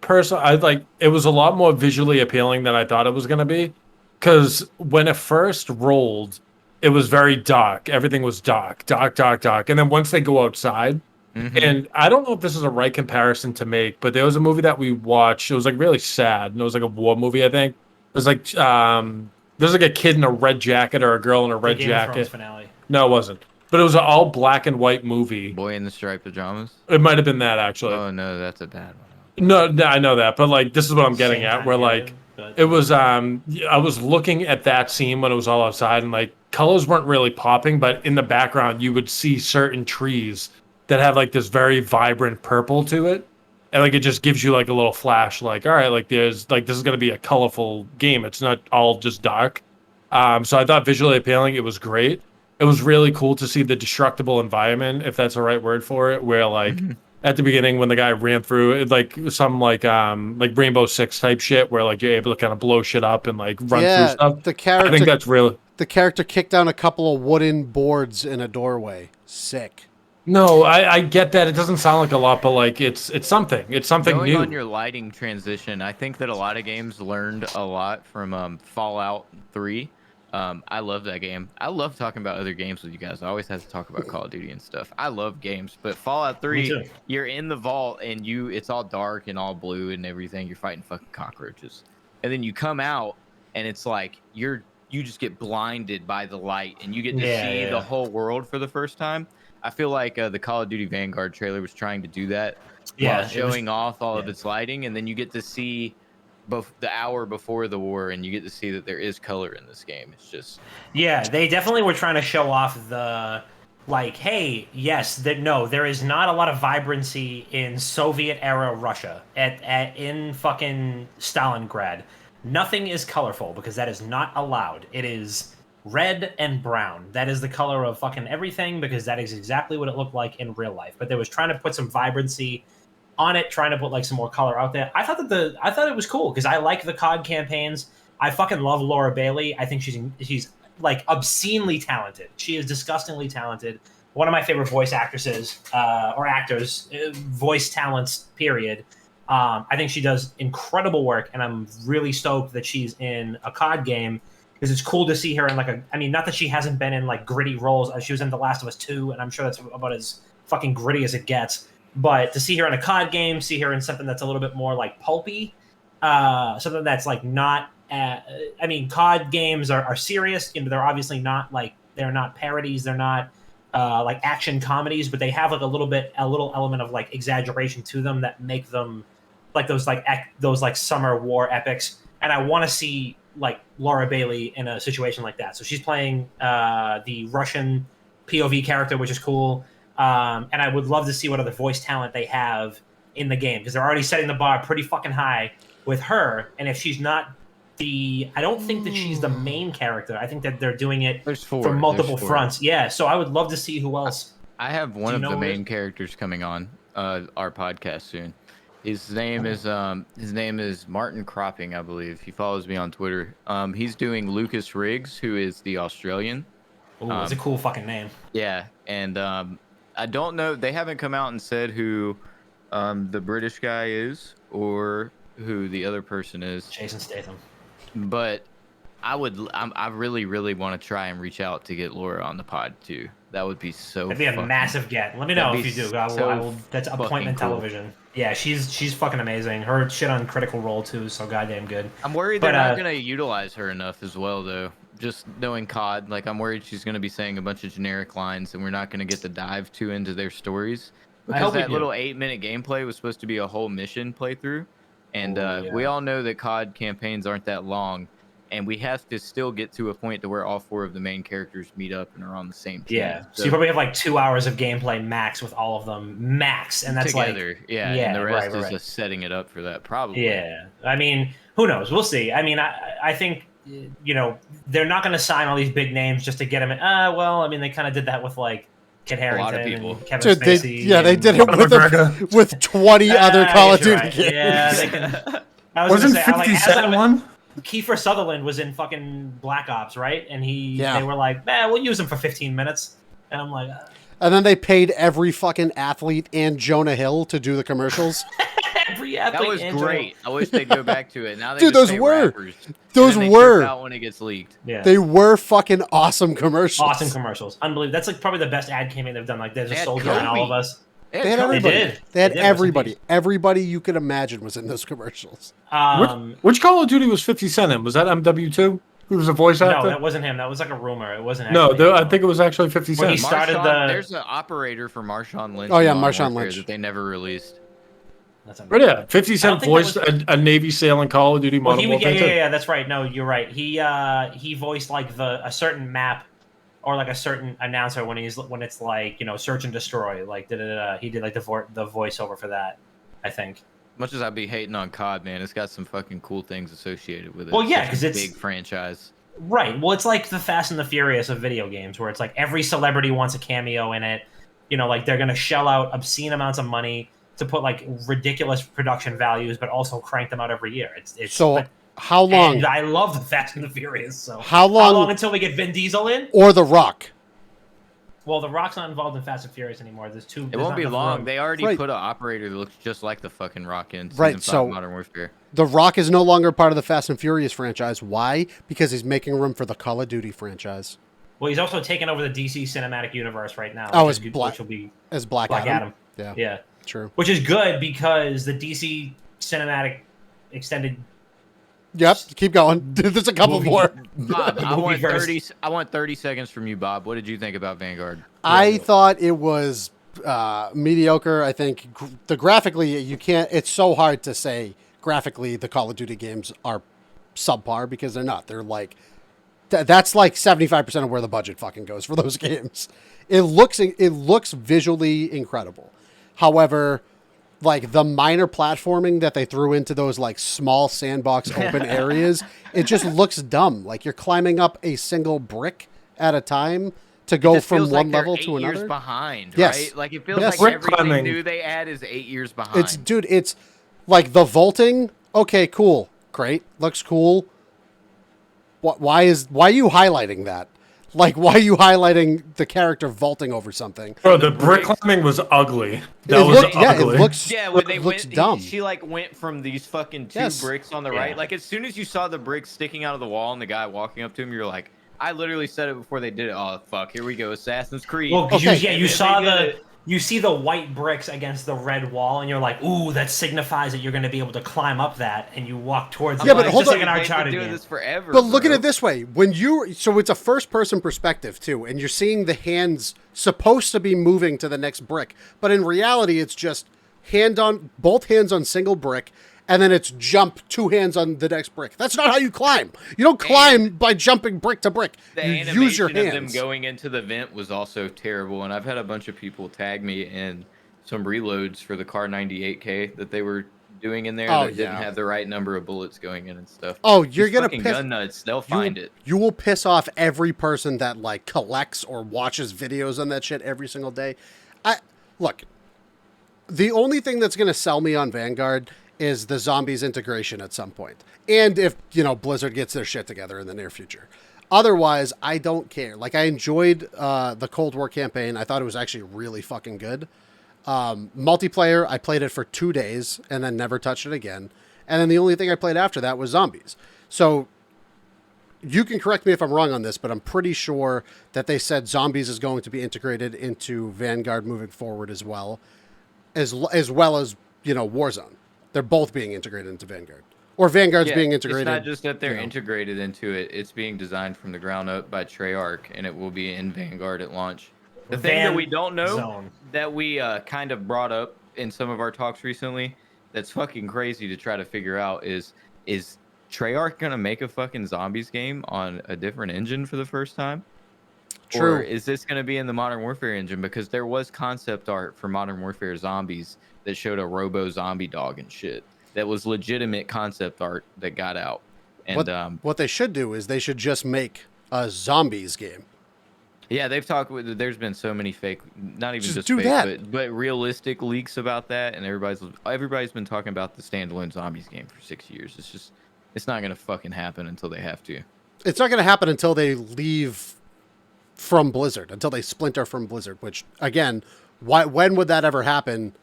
like it was a lot more visually appealing than I thought it was going to be, because when it first rolled, it was very dark. Everything was dark. And then once they go outside, and I don't know if this is a right comparison to make, but there was a movie that we watched. It was like really sad, and it was like a war movie, I think. It was like there's like a kid in a red jacket or a girl in a red jacket. Finale. No, it wasn't. But it was an all black and white movie. Boy in the Striped Pajamas? It might have been that, actually. Oh, no, that's a bad one. No, I know that. But, like, this is what I'm getting at, where, like, it was, I was looking at that scene when it was all outside, and, like, colors weren't really popping, but in the background, you would see certain trees that have, like, this very vibrant purple to it. And, like, it just gives you, like, a little flash, like, all right, like, there's, like, this is going to be a colorful game. It's not all just dark. So I thought visually appealing, it was great. It was really cool to see the destructible environment, if that's the right word for it, where like at the beginning when the guy ran through it, like some like Rainbow Six type shit, where like you're able to kind of blow shit up and like run through stuff. The character, I think that's real. The character kicked down a couple of wooden boards in a doorway. Sick. No, I get that. It doesn't sound like a lot, but like it's something. It's something Going new. on your lighting transition, I think that a lot of games learned a lot from Fallout 3. I love that game. I love talking about other games with you guys. I always have to talk about Call of Duty and stuff. I love games, but Fallout 3, you're in the vault and it's all dark and all blue and everything. You're fighting fucking cockroaches, and then you come out and it's like you just get blinded by the light and you get to see the whole world for the first time. I feel like the Call of Duty Vanguard trailer was trying to do that, while showing off all of its lighting, and then you get to see the hour before the war, and you get to see that there is color in this game. It's just they definitely were trying to show off the like, hey, yes, no, there is not a lot of vibrancy in Soviet era Russia in fucking Stalingrad. Nothing is colorful because that is not allowed. It is red and brown. That is the color of fucking everything because that is exactly what it looked like in real life. But they was trying to put some vibrancy on it, trying to put like some more color out there. I thought it was cool because I like the COD campaigns. I fucking love Laura Bailey. I think she's like obscenely talented. She is disgustingly talented. One of my favorite voice actresses or actors, voice talents. Period. I think she does incredible work, and I'm really stoked that she's in a COD game because it's cool to see her in like a. I mean, not that she hasn't been in like gritty roles. She was in The Last of Us 2, and I'm sure that's about as fucking gritty as it gets. But to see her in a COD game, see her in something that's a little bit more like pulpy, something that's like not. I mean, COD games are serious. You know, they're obviously not like they're not parodies. They're not like action comedies, but they have like a little element of like exaggeration to them that make them like those like summer war epics. And I want to see like Laura Bailey in a situation like that. So she's playing the Russian POV character, which is cool. And I would love to see what other voice talent they have in the game because they're already setting the bar pretty fucking high with her. And if she's not I don't think that she's the main character. I think that they're doing it from multiple fronts. Yeah, so I would love to see who else. I have one of the main characters coming on our podcast soon. His name is Martin Cropping, I believe. He follows me on Twitter. He's doing Lucas Riggs, who is the Australian. Ooh, it's a cool fucking name. Yeah, and I don't know. They haven't come out and said who the British guy is or who the other person is. Jason Statham. But I really, really want to try and reach out to get Laura on the pod too. That would be so. That'd be a massive get. Let me know if you do. I will. That's appointment television. Yeah, she's fucking amazing. Her shit on Critical Role too, so goddamn good. I'm worried they're not gonna utilize her enough as well, though. Just knowing COD, like I'm worried she's gonna be saying a bunch of generic lines, and we're not gonna get to dive too into their stories. Because that little 8-minute gameplay was supposed to be a whole mission playthrough. And we all know that COD campaigns aren't that long, and we have to still get to a point to where all 4 of the main characters meet up and are on the same team. Yeah, so you probably have like 2 hours of gameplay max with all of them, max, and that's together. Like and the rest is just setting it up for that, probably. Yeah, I mean, who knows? We'll see. I mean, I think they're not going to sign all these big names just to get them in. Well, I mean, they kind of did that with like Kit Harington, a lot of people. And Kevin Spacey. They did it with 20 other Call of Duty games. Yeah, they can. Wasn't 50 Cent one? Kiefer Sutherland was in fucking Black Ops, right? And they were like, man, we'll use him for 15 minutes. And I'm like... And then they paid every fucking athlete and Jonah Hill to do the commercials. Every athlete. That was great. I wish they'd go back to it. Now they Dude, just pay rappers. Those were. Out when it gets leaked. Yeah. They were fucking awesome commercials. Awesome commercials. Unbelievable. That's like probably the best ad campaign they've done. Like there's a soldier in all of us. They had everybody. They had everybody. Yes, everybody you could imagine was in those commercials. Which Call of Duty was 50 Cent in? Was that MW2? Who was a voice actor? No, that wasn't him. That was like a rumor. It wasn't. No, I think it was actually 50 Cent. When he started There's an operator for Marshawn Lynch. Oh yeah, Marshawn Lynch that they never released. But yeah, 50 Cent voiced a Navy SEAL in Call of Duty Modern Warfare. Yeah, that's right. No, you're right. He voiced like a certain map or like a certain announcer when it's like search and destroy. Like he did like the voiceover for that. I think. Much as I'd be hating on COD, man, it's got some fucking cool things associated with it. Well, yeah, because it's a big franchise. Right. Well, it's like the Fast and the Furious of video games, where it's like every celebrity wants a cameo in it. Like they're gonna shell out obscene amounts of money to put like ridiculous production values, but also crank them out every year. It's so. How long? And I love the Fast and the Furious. So how long until we get Vin Diesel in? Or The Rock? Well, The Rock's not involved in Fast and Furious anymore. It won't be long. They already put an operator that looks just like the fucking Rock in Season 5 Modern Warfare. The Rock is no longer part of the Fast and Furious franchise. Why? Because he's making room for the Call of Duty franchise. Well, he's also taking over the DC cinematic universe right now. Oh, which will be as Black Adam. Yeah. True. Which is good because the DC cinematic extended. Yep. Keep going. There's a couple more. Bob, I want 30 seconds from you, Bob. What did you think about Vanguard? I thought it was mediocre. I think graphically it's so hard to say graphically the Call of Duty games are subpar because they're not. They're like That's like 75% of where the budget fucking goes for those games. It looks visually incredible. However, like the minor platforming that they threw into those like small sandbox open areas, it just looks dumb. Like you're climbing up a single brick at a time to go from one level to another. Years behind, yes. Right? Like it feels yes. like everything new they add is 8 years behind. It's like the vaulting. Okay, cool, great, looks cool. Why are you highlighting that? Like, why are you highlighting the character vaulting over something? Bro, the brick climbing was ugly. Ugly. It looks when they looks went, dumb. She like went from these fucking two bricks on the right. Like as soon as you saw the bricks sticking out of the wall and the guy walking up to him, you're like, I literally said it before they did it. Oh fuck, here we go, Assassin's Creed. Well, you see the white bricks against the red wall, and you're like, ooh, that signifies that you're going to be able to climb up that, and you walk towards. Yeah, but hold on. Like an Uncharted game. This forever. But look at it this way: so it's a first-person perspective too, and you're seeing the hands supposed to be moving to the next brick, but in reality, it's just both hands on single brick. And then it's jump 2 hands on the next brick. That's not how you climb. You don't climb by jumping brick to brick. You use your hands. Of them going into the vent was also terrible. And I've had a bunch of people tag me in some reloads for the Car 98K that they were doing in there that didn't have the right number of bullets going in and stuff. Oh, you're going to piss piss... gun nuts. They'll find it. You will piss off every person that like collects or watches videos on that shit every single day. Look, the only thing that's going to sell me on Vanguard is the zombies integration at some point. And if, Blizzard gets their shit together in the near future. Otherwise, I don't care. Like, I enjoyed the Cold War campaign. I thought it was actually really fucking good. Multiplayer, I played it for 2 days and then never touched it again. And then the only thing I played after that was zombies. So, you can correct me if I'm wrong on this, but I'm pretty sure that they said zombies is going to be integrated into Vanguard moving forward as well as Warzone. They're both being integrated into Vanguard. Or Vanguard's being integrated. It's not just that they're integrated into it. It's being designed from the ground up by Treyarch, and it will be in Vanguard at launch. The thing that we don't know, that we kind of brought up in some of our talks recently, that's fucking crazy to try to figure out is Treyarch going to make a fucking zombies game on a different engine for the first time? True. Or is this going to be in the Modern Warfare engine? Because there was concept art for Modern Warfare Zombies that showed a robo-zombie dog and shit. That was legitimate concept art that got out. And what they should do is they should just make a zombies game. Yeah, they've talked with. There's been so many fake, not even just do fake, that. but realistic leaks about that, and everybody's been talking about the standalone zombies game for 6 years. It's not gonna fucking happen until they have to. It's not gonna happen until they leave from Blizzard, until they splinter from Blizzard. Which again, when would that ever happen?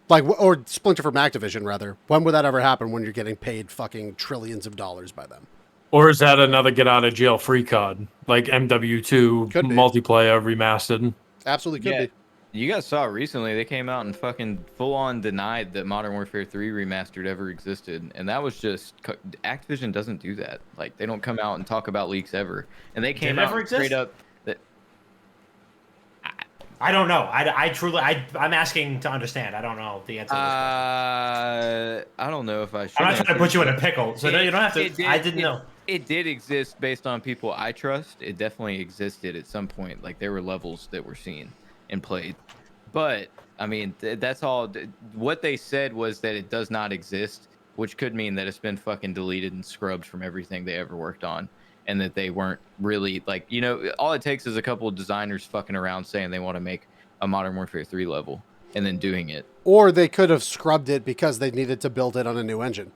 Like, or splinter from Activision, rather. When would that ever happen when you're getting paid fucking trillions of dollars by them? Or is that another get out of jail free card? Like MW2 multiplayer remastered? Absolutely could be. You guys saw recently, they came out and fucking full on denied that Modern Warfare 3 remastered ever existed. And that was just, Activision doesn't do that. Like, they don't come out and talk about leaks ever. And they came out straight up. I don't know. I truly, I'm asking to understand. I don't know the answer to this question. I don't know if I should. I'm not trying to put you in a pickle, so you don't have to. I didn't know. It did exist based on people I trust. It definitely existed at some point. Like, there were levels that were seen and played. But, I mean, that's all. What they said was that it does not exist, which could mean that it's been fucking deleted and scrubbed from everything they ever worked on. And that they weren't really, like, all it takes is a couple of designers fucking around saying they want to make a Modern Warfare 3 level and then doing it. Or they could have scrubbed it because they needed to build it on a new engine.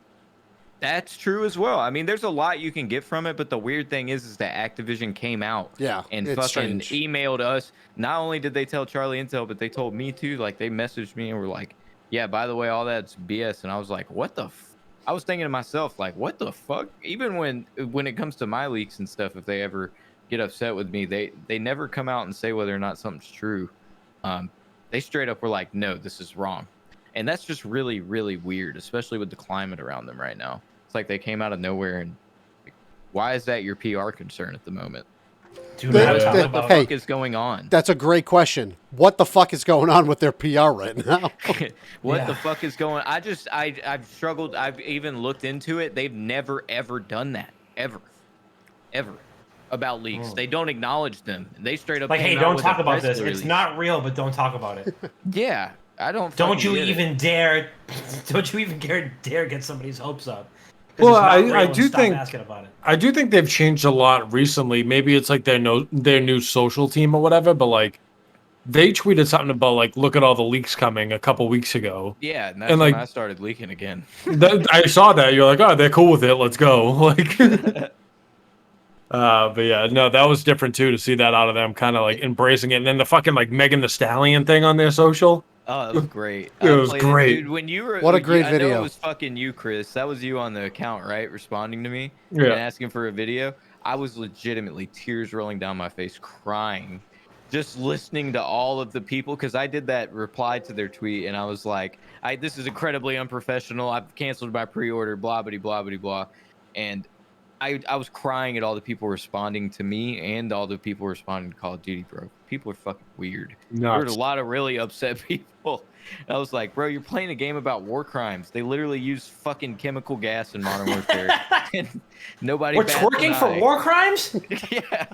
That's true as well. I mean, there's a lot you can get from it, but the weird thing is that Activision came out and fucking emailed us. Not only did they tell Charlie Intel, but they told me too. Like, they messaged me and were like, yeah, by the way, all that's BS. And I was like, what the I was thinking to myself, like, what the fuck? Even when it comes to my leaks and stuff, if they ever get upset with me, they never come out and say whether or not something's true. They straight up were like, no, this is wrong. And that's just really, really weird, especially with the climate around them right now. It's like they came out of nowhere, and like, why is that your PR concern at the moment? What the fuck is going on? That's a great question. What the fuck is going on with their PR right now? What the fuck is going on? I've struggled. I've even looked into it. They've never, ever done that. Ever. about leaks. They don't acknowledge them. They straight up Like, hey, came out don't with talk a about press this. release. It's not real, but don't talk about it. Yeah, I don't. Don't fucking you get it. even dare! Don't you even dare get somebody's hopes up? 'Cause Well, it's not real I and do stop think asking about it. I do think they've changed a lot recently. Maybe it's like their new social team or whatever, but like they tweeted something about like look at all the leaks coming a couple weeks ago. Yeah, and that's And when like I started leaking again. I saw that. You're like, oh, they're cool with it. Let's go. Like, but yeah, no, that was different too to see that out of them, kind of like embracing it. And then the fucking like Megan Thee Stallion thing on their social. Oh, that was great. It was played great. Dude, when you were What a great I know video. it was fucking you, Chris. That was you on the account, right? Responding to me Yeah. and asking for a video. I was legitimately tears rolling down my face, crying, just listening to all of the people because I did that reply to their tweet and I was like, this is incredibly unprofessional. I've canceled my pre-order, blah blah blah blah blah, and I was crying at all the people responding to me and all the people responding to Call of Duty, bro. People are fucking weird. Nuts. There's a lot of really upset people. I was like, bro, you're playing a game about war crimes. They literally use fucking chemical gas in Modern Warfare. And nobody. We're bats twerking an for eye. war crimes. Yeah.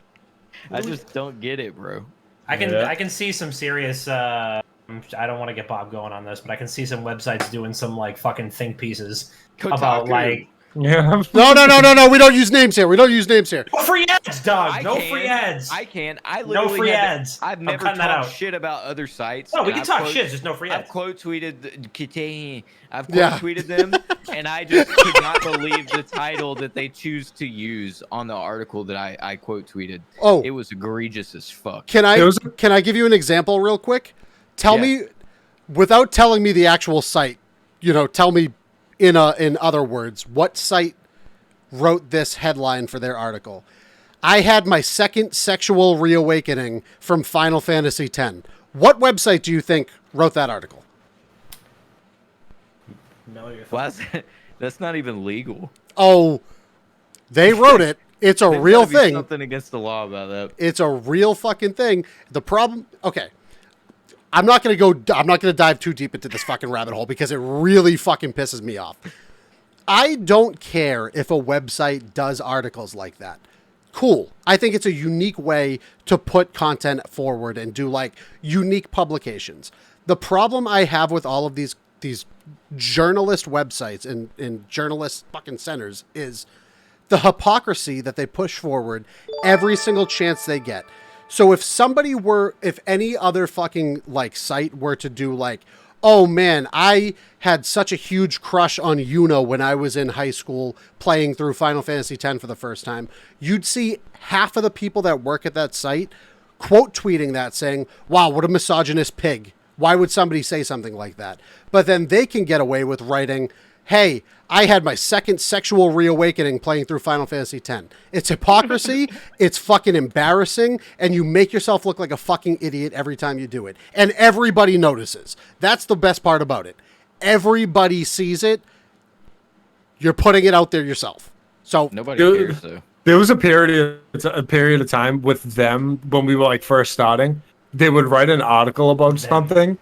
I just don't get it, bro. I Yeah. can see some serious. I don't want to get Bob going on this, but I can see some websites doing some like fucking think pieces about Kotaku. like Yeah. No. We don't use names here. We don't use names here. no free ads, dog. I No can. free ads. I can. I No literally free have- ads. I've I'm never cutting that talked out. shit about other sites. No, we and can I've talk quote- shit. Just no free I've ads. quote tweeted I've quote Yeah. tweeted them, and I just could not believe the title that they choose to use on the article that I quote tweeted. Oh, It was egregious as fuck. can There was- I give you an example real quick? Tell Yeah. me, without telling me the actual site, tell me in other words, what site wrote this headline for their article? I had my second sexual reawakening from Final Fantasy X. What website do you think wrote that article? No, you're Well, that's not even legal. Oh, they wrote it. It's a There's real gotta be thing. Something against the law about that. It's a real fucking thing. The problem, okay. I'm not going to dive too deep into this fucking rabbit hole because it really fucking pisses me off. I don't care if a website does articles like that. Cool. I think it's a unique way to put content forward and do like unique publications. The problem I have with all of these journalist websites and journalist fucking centers is the hypocrisy that they push forward every single chance they get. So if any other fucking like site were to do like, oh man, I had such a huge crush on Yuna when I was in high school playing through Final Fantasy X for the first time, you'd see half of the people that work at that site quote tweeting that saying, wow, what a misogynist pig. Why would somebody say something like that? But then they can get away with writing, hey, I had my second sexual reawakening playing through Final Fantasy X. It's hypocrisy, it's fucking embarrassing, and you make yourself look like a fucking idiot every time you do it. And everybody notices. That's the best part about it. Everybody sees it. You're putting it out there yourself. So Nobody Dude. cares though. There was a period of time with them when we were like first starting. They would write an article about something,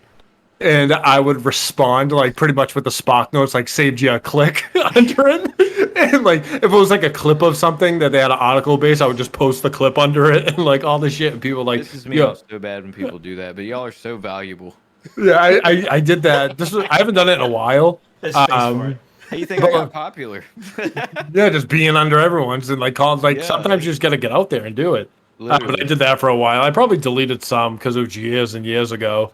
and I would respond like pretty much with the Spark Notes, like saved you a click under it. And like if it was like a clip of something that they had an article base, I would just post the clip under it and like all this shit. And people like, This is me. yo, I'm so bad when people do that, but y'all are so valuable. yeah, I did that. I haven't done it in a while. There's space for it. How you think I got popular? Yeah, just being under everyone's and like calls. Like Yeah. sometimes you just got to get out there and do it. But I Literally. did that for a while. I probably deleted some because it was years and years ago.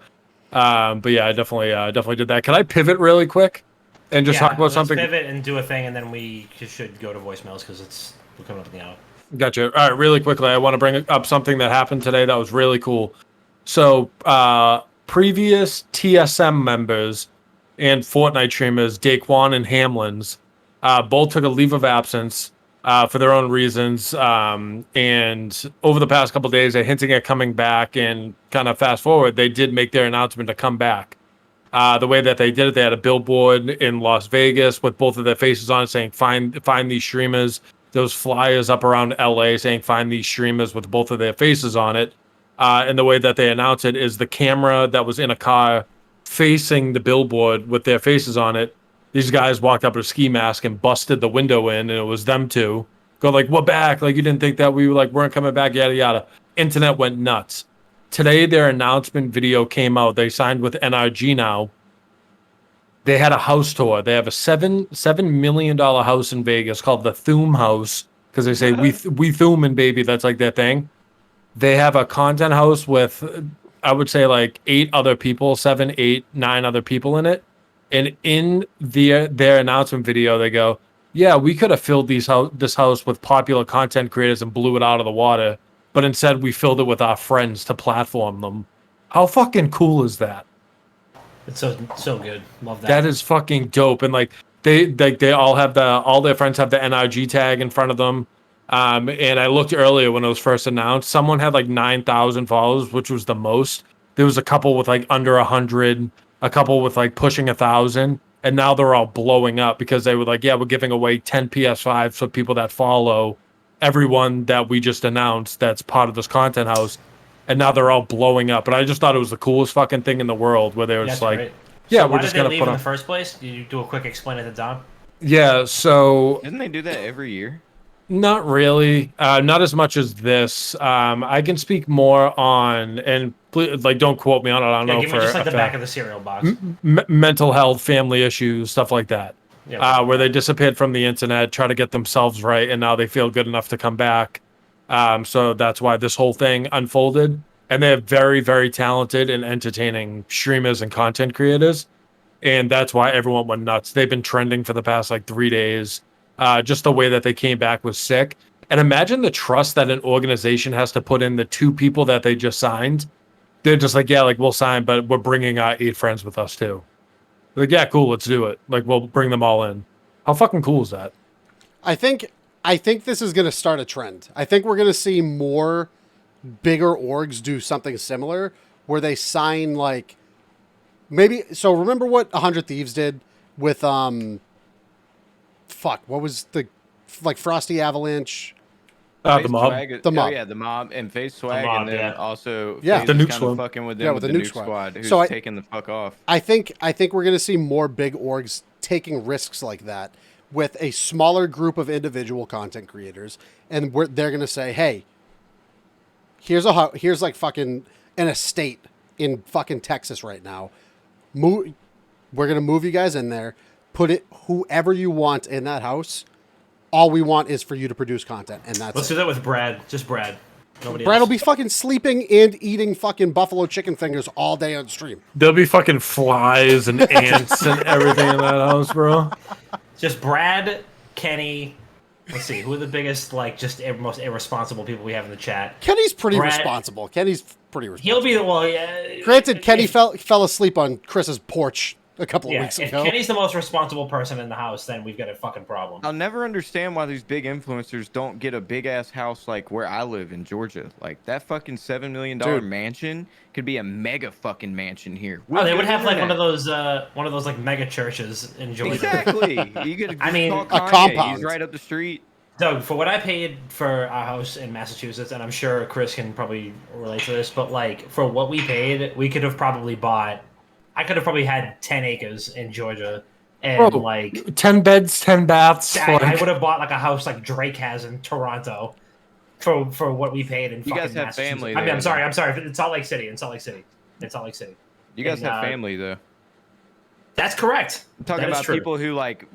But yeah, I definitely did that. Can I pivot really quick and just talk about let's something? pivot and do a thing, and then we should go to voicemails because we're coming up with the hour. Gotcha. All right, really quickly, I want to bring up something that happened today that was really cool. So, previous TSM members and Fortnite streamers, Daquan and Hamlins, both took a leave of absence for their own reasons. And over the past couple of days, they're hinting at coming back. And kind of fast forward, they did make their announcement to come back. The way that they did it, they had a billboard in Las Vegas with both of their faces on it saying, find these streamers. Those flyers up around LA saying, find these streamers with both of their faces on it. And the way that they announced it is the camera that was in a car facing the billboard with their faces on it. These guys walked up with a ski mask and busted the window in, and it was them two. go like, we're back. Like, you didn't think that we weren't coming back, yada, yada. Internet went nuts. Today, their announcement video came out. They signed with NRG now. They had a house tour. They have a $7 million house in Vegas called the Thume House, because they say we Thuman, baby. That's like their thing. They have a content house with, I would say, like 8 other people, 7, 8, 9 other people in it. And in their announcement video, they go, yeah, we could have filled this house with popular content creators and blew it out of the water, but instead we filled it with our friends to platform them. How fucking cool is that? It's so good. Love that. That is fucking dope. And like they all have all their friends have the NRG tag in front of them. And I looked earlier when it was first announced. Someone had like 9,000 followers, which was the most. There was a couple with like under 100, a couple with like pushing 1,000, and now they're all blowing up because they were like, yeah, we're giving away 10 PS5s for people that follow everyone that we just announced that's part of this content house. And now they're all blowing up. And I just thought it was the coolest fucking thing in the world where they were just like, great. yeah, so we're why just did they going to leave put in on. the first place? Did you do a quick explain it to Dom? Yeah, so Didn't they do that every year? not really. Not as much as this. I can speak more on, and please, like, don't quote me on it. I don't know give for me just like a the fact. back of the cereal box. Mental health, family issues, stuff like that. Yeah, Where they disappeared from the internet, try to get themselves right, and now they feel good enough to come back. So that's why this whole thing unfolded. And they're very, very talented and entertaining streamers and content creators. And that's why everyone went nuts. They've been trending for the past like 3 days. Just the way that they came back was sick. And imagine the trust that an organization has to put in the 2 people that they just signed. They're just like, yeah, like we'll sign, but we're bringing our 8 friends with us too. Like, yeah, cool, let's do it. Like, we'll bring them all in. How fucking cool is that? I think this is going to start a trend. I think we're going to see more bigger orgs do something similar where they sign like maybe. So remember what 100 Thieves did with what was the like Frosty Avalanche? The mob. The mob. Oh, yeah, the mob and Face Swag, mob, and then yeah. also Yeah. FaZe The is Nuke kind Squad. of fucking with them Yeah, with with the the Nuke Nuke Squad, who's So taking the fuck off. I think we're going to see more big orgs taking risks like that with a smaller group of individual content creators, and they're going to say, "Hey, here's like fucking an estate in fucking Texas right now. We're going to move you guys in there, put it whoever you want in that house. All we want is for you to produce content, and that's Let's do that with Brad. Just Brad. Nobody Brad else. will be fucking sleeping and eating fucking buffalo chicken fingers all day on stream. There'll be fucking flies and ants and everything in that house, bro. Just Brad, Kenny. Let's see, who are the biggest, like, just most irresponsible people we have in the chat? Kenny's pretty Brad- responsible. Kenny's pretty responsible. He'll be the well. Yeah. Granted, Kenny fell asleep on Chris's porch a couple of Yeah, weeks if ago. Kenny's the most responsible person in the house, then we've got a fucking problem. I'll never understand why these big influencers don't get a big ass house like where I live in Georgia. Like that fucking $7 million Dude. mansion could be a mega fucking mansion here. Oh, they With would good have like internet. one of those like mega churches in Georgia. Exactly. You could. I mean, call a Kanye. compound. He's right up the street. Doug, for what I paid for our house in Massachusetts, and I'm sure Chris can probably relate to this, but like for what we paid, we could have probably bought. I could have probably had 10 acres in Georgia, and Bro, like 10 beds, 10 baths. I would have bought like a house like Drake has in Toronto for what we paid in You fucking guys have Massachusetts. family I mean, there, I'm sorry. It's Salt Lake City. You guys And, have family though. That's correct. I'm talking That is about true. people who like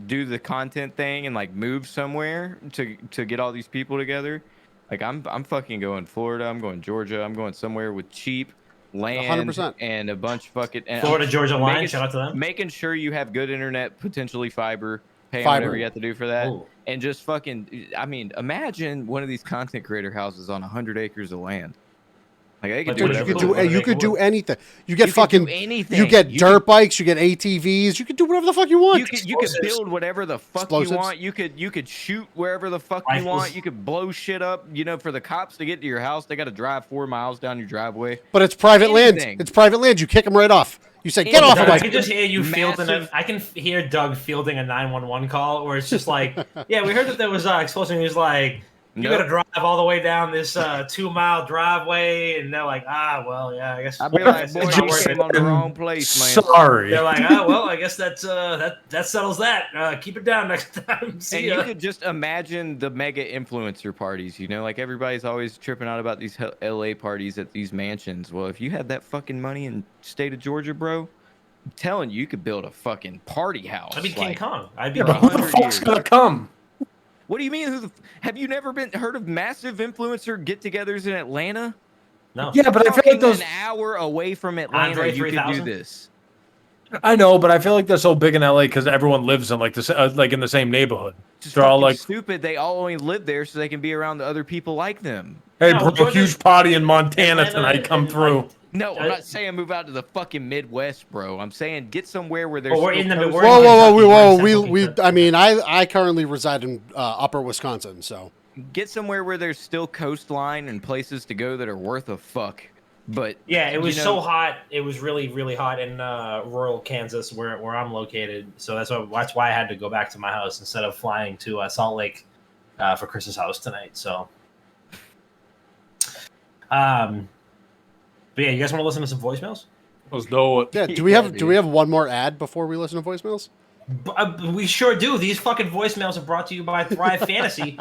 do the content thing and like move somewhere to get all these people together. Like I'm fucking going Florida. I'm going Georgia. I'm going somewhere with cheap land 100%. and a bunch of fucking and Florida I'm Georgia line. making- Shout out to them. Making sure you have good internet, potentially fiber, paying Fiber. whatever you have to do for that, Ooh. and just fucking. I mean, imagine one of these content creator houses on 100 acres of land. Like they could But do dude, Dude, whatever. you could do anything. You get You could do fucking anything. You get You dirt bikes. You get ATVs. You can do whatever the fuck you want. You could Explosives. build whatever the fuck Explosives. you want. You could shoot wherever the fuck you Rifles. want. You could blow shit up. You know, for the cops to get to your house, they got to drive 4 miles down your driveway. But it's private Anything. land. It's private land. You kick them right off. You say, "Get off Doug, of I my." can just hear you fielding Massive- I can hear Doug fielding a 911 call where it's just like, yeah, we heard that there was explosive. He was like, You got to drive all the way down this 2-mile driveway, and they're like, well, yeah, I guess. I'd be like, boy, you came on the wrong place, man. Sorry. They're like, well, I guess that settles that. Keep it down next time. See ya. You could just imagine the mega influencer parties, like everybody's always tripping out about these LA parties at these mansions. Well, if you had that fucking money in state of Georgia, bro, I'm telling you, you could build a fucking party house. I'd be King Kong. I'd be. Yeah, but who the fuck's gonna come? What do you mean? Have you never heard of massive influencer get-togethers in Atlanta? No. Yeah, but I feel like those. An hour away from Atlanta, Andre you could 3000? do this. I know, but I feel like they're so big in LA because everyone lives in like in the same neighborhood. Just They're all like stupid. They all only live there so they can be around the other people like them. Hey, No, bro, Georgia- huge party in Montana Atlanta tonight. Come and, through. like, No, I'm not saying move out to the fucking Midwest, bro. I'm saying get somewhere where there's. Well, we're in the coast- we're in Kentucky, we're in We. Central I mean, I currently reside in Upper Wisconsin, so. Get somewhere where there's still coastline and places to go that are worth a fuck. But Yeah, it was you know, so hot. It was really, really hot in rural Kansas, where I'm located. So that's why I had to go back to my house instead of flying to Salt Lake for Chris's house tonight. So, but yeah, you guys want to listen to some voicemails? Let's do it. Yeah. Do we have one more ad before we listen to voicemails? We sure do. These fucking voicemails are brought to you by Thrive Fantasy,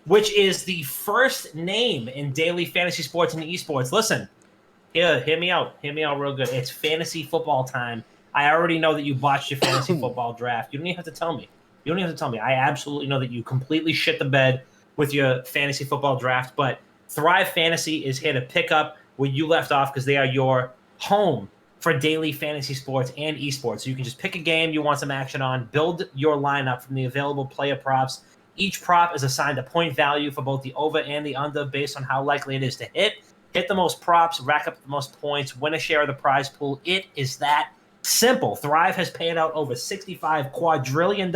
which is the first name in daily fantasy sports and esports. Listen, hear me out. Hear me out real good. It's fantasy football time. I already know that you botched your fantasy football draft. You don't even have to tell me. I absolutely know that you completely shit the bed with your fantasy football draft, but Thrive Fantasy is here to pick up where you left off because they are your home for daily fantasy sports and esports. So you can just pick a game you want some action on, build your lineup from the available player props. Each prop is assigned a point value for both the over and the under based on how likely it is to hit. Hit the most props, rack up the most points, win a share of the prize pool. It is that simple. Thrive has paid out over $65 quadrillion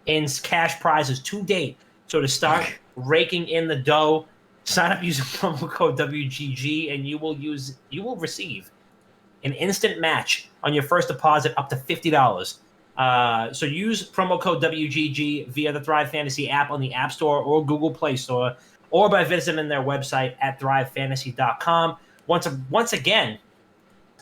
in cash prizes to date. So to start raking in the dough, sign up using promo code WGG and you will receive an instant match on your first deposit up to $50. So use promo code WGG via the Thrive Fantasy app on the App Store or Google Play Store, or by visiting their website at thrivefantasy.com. Once again,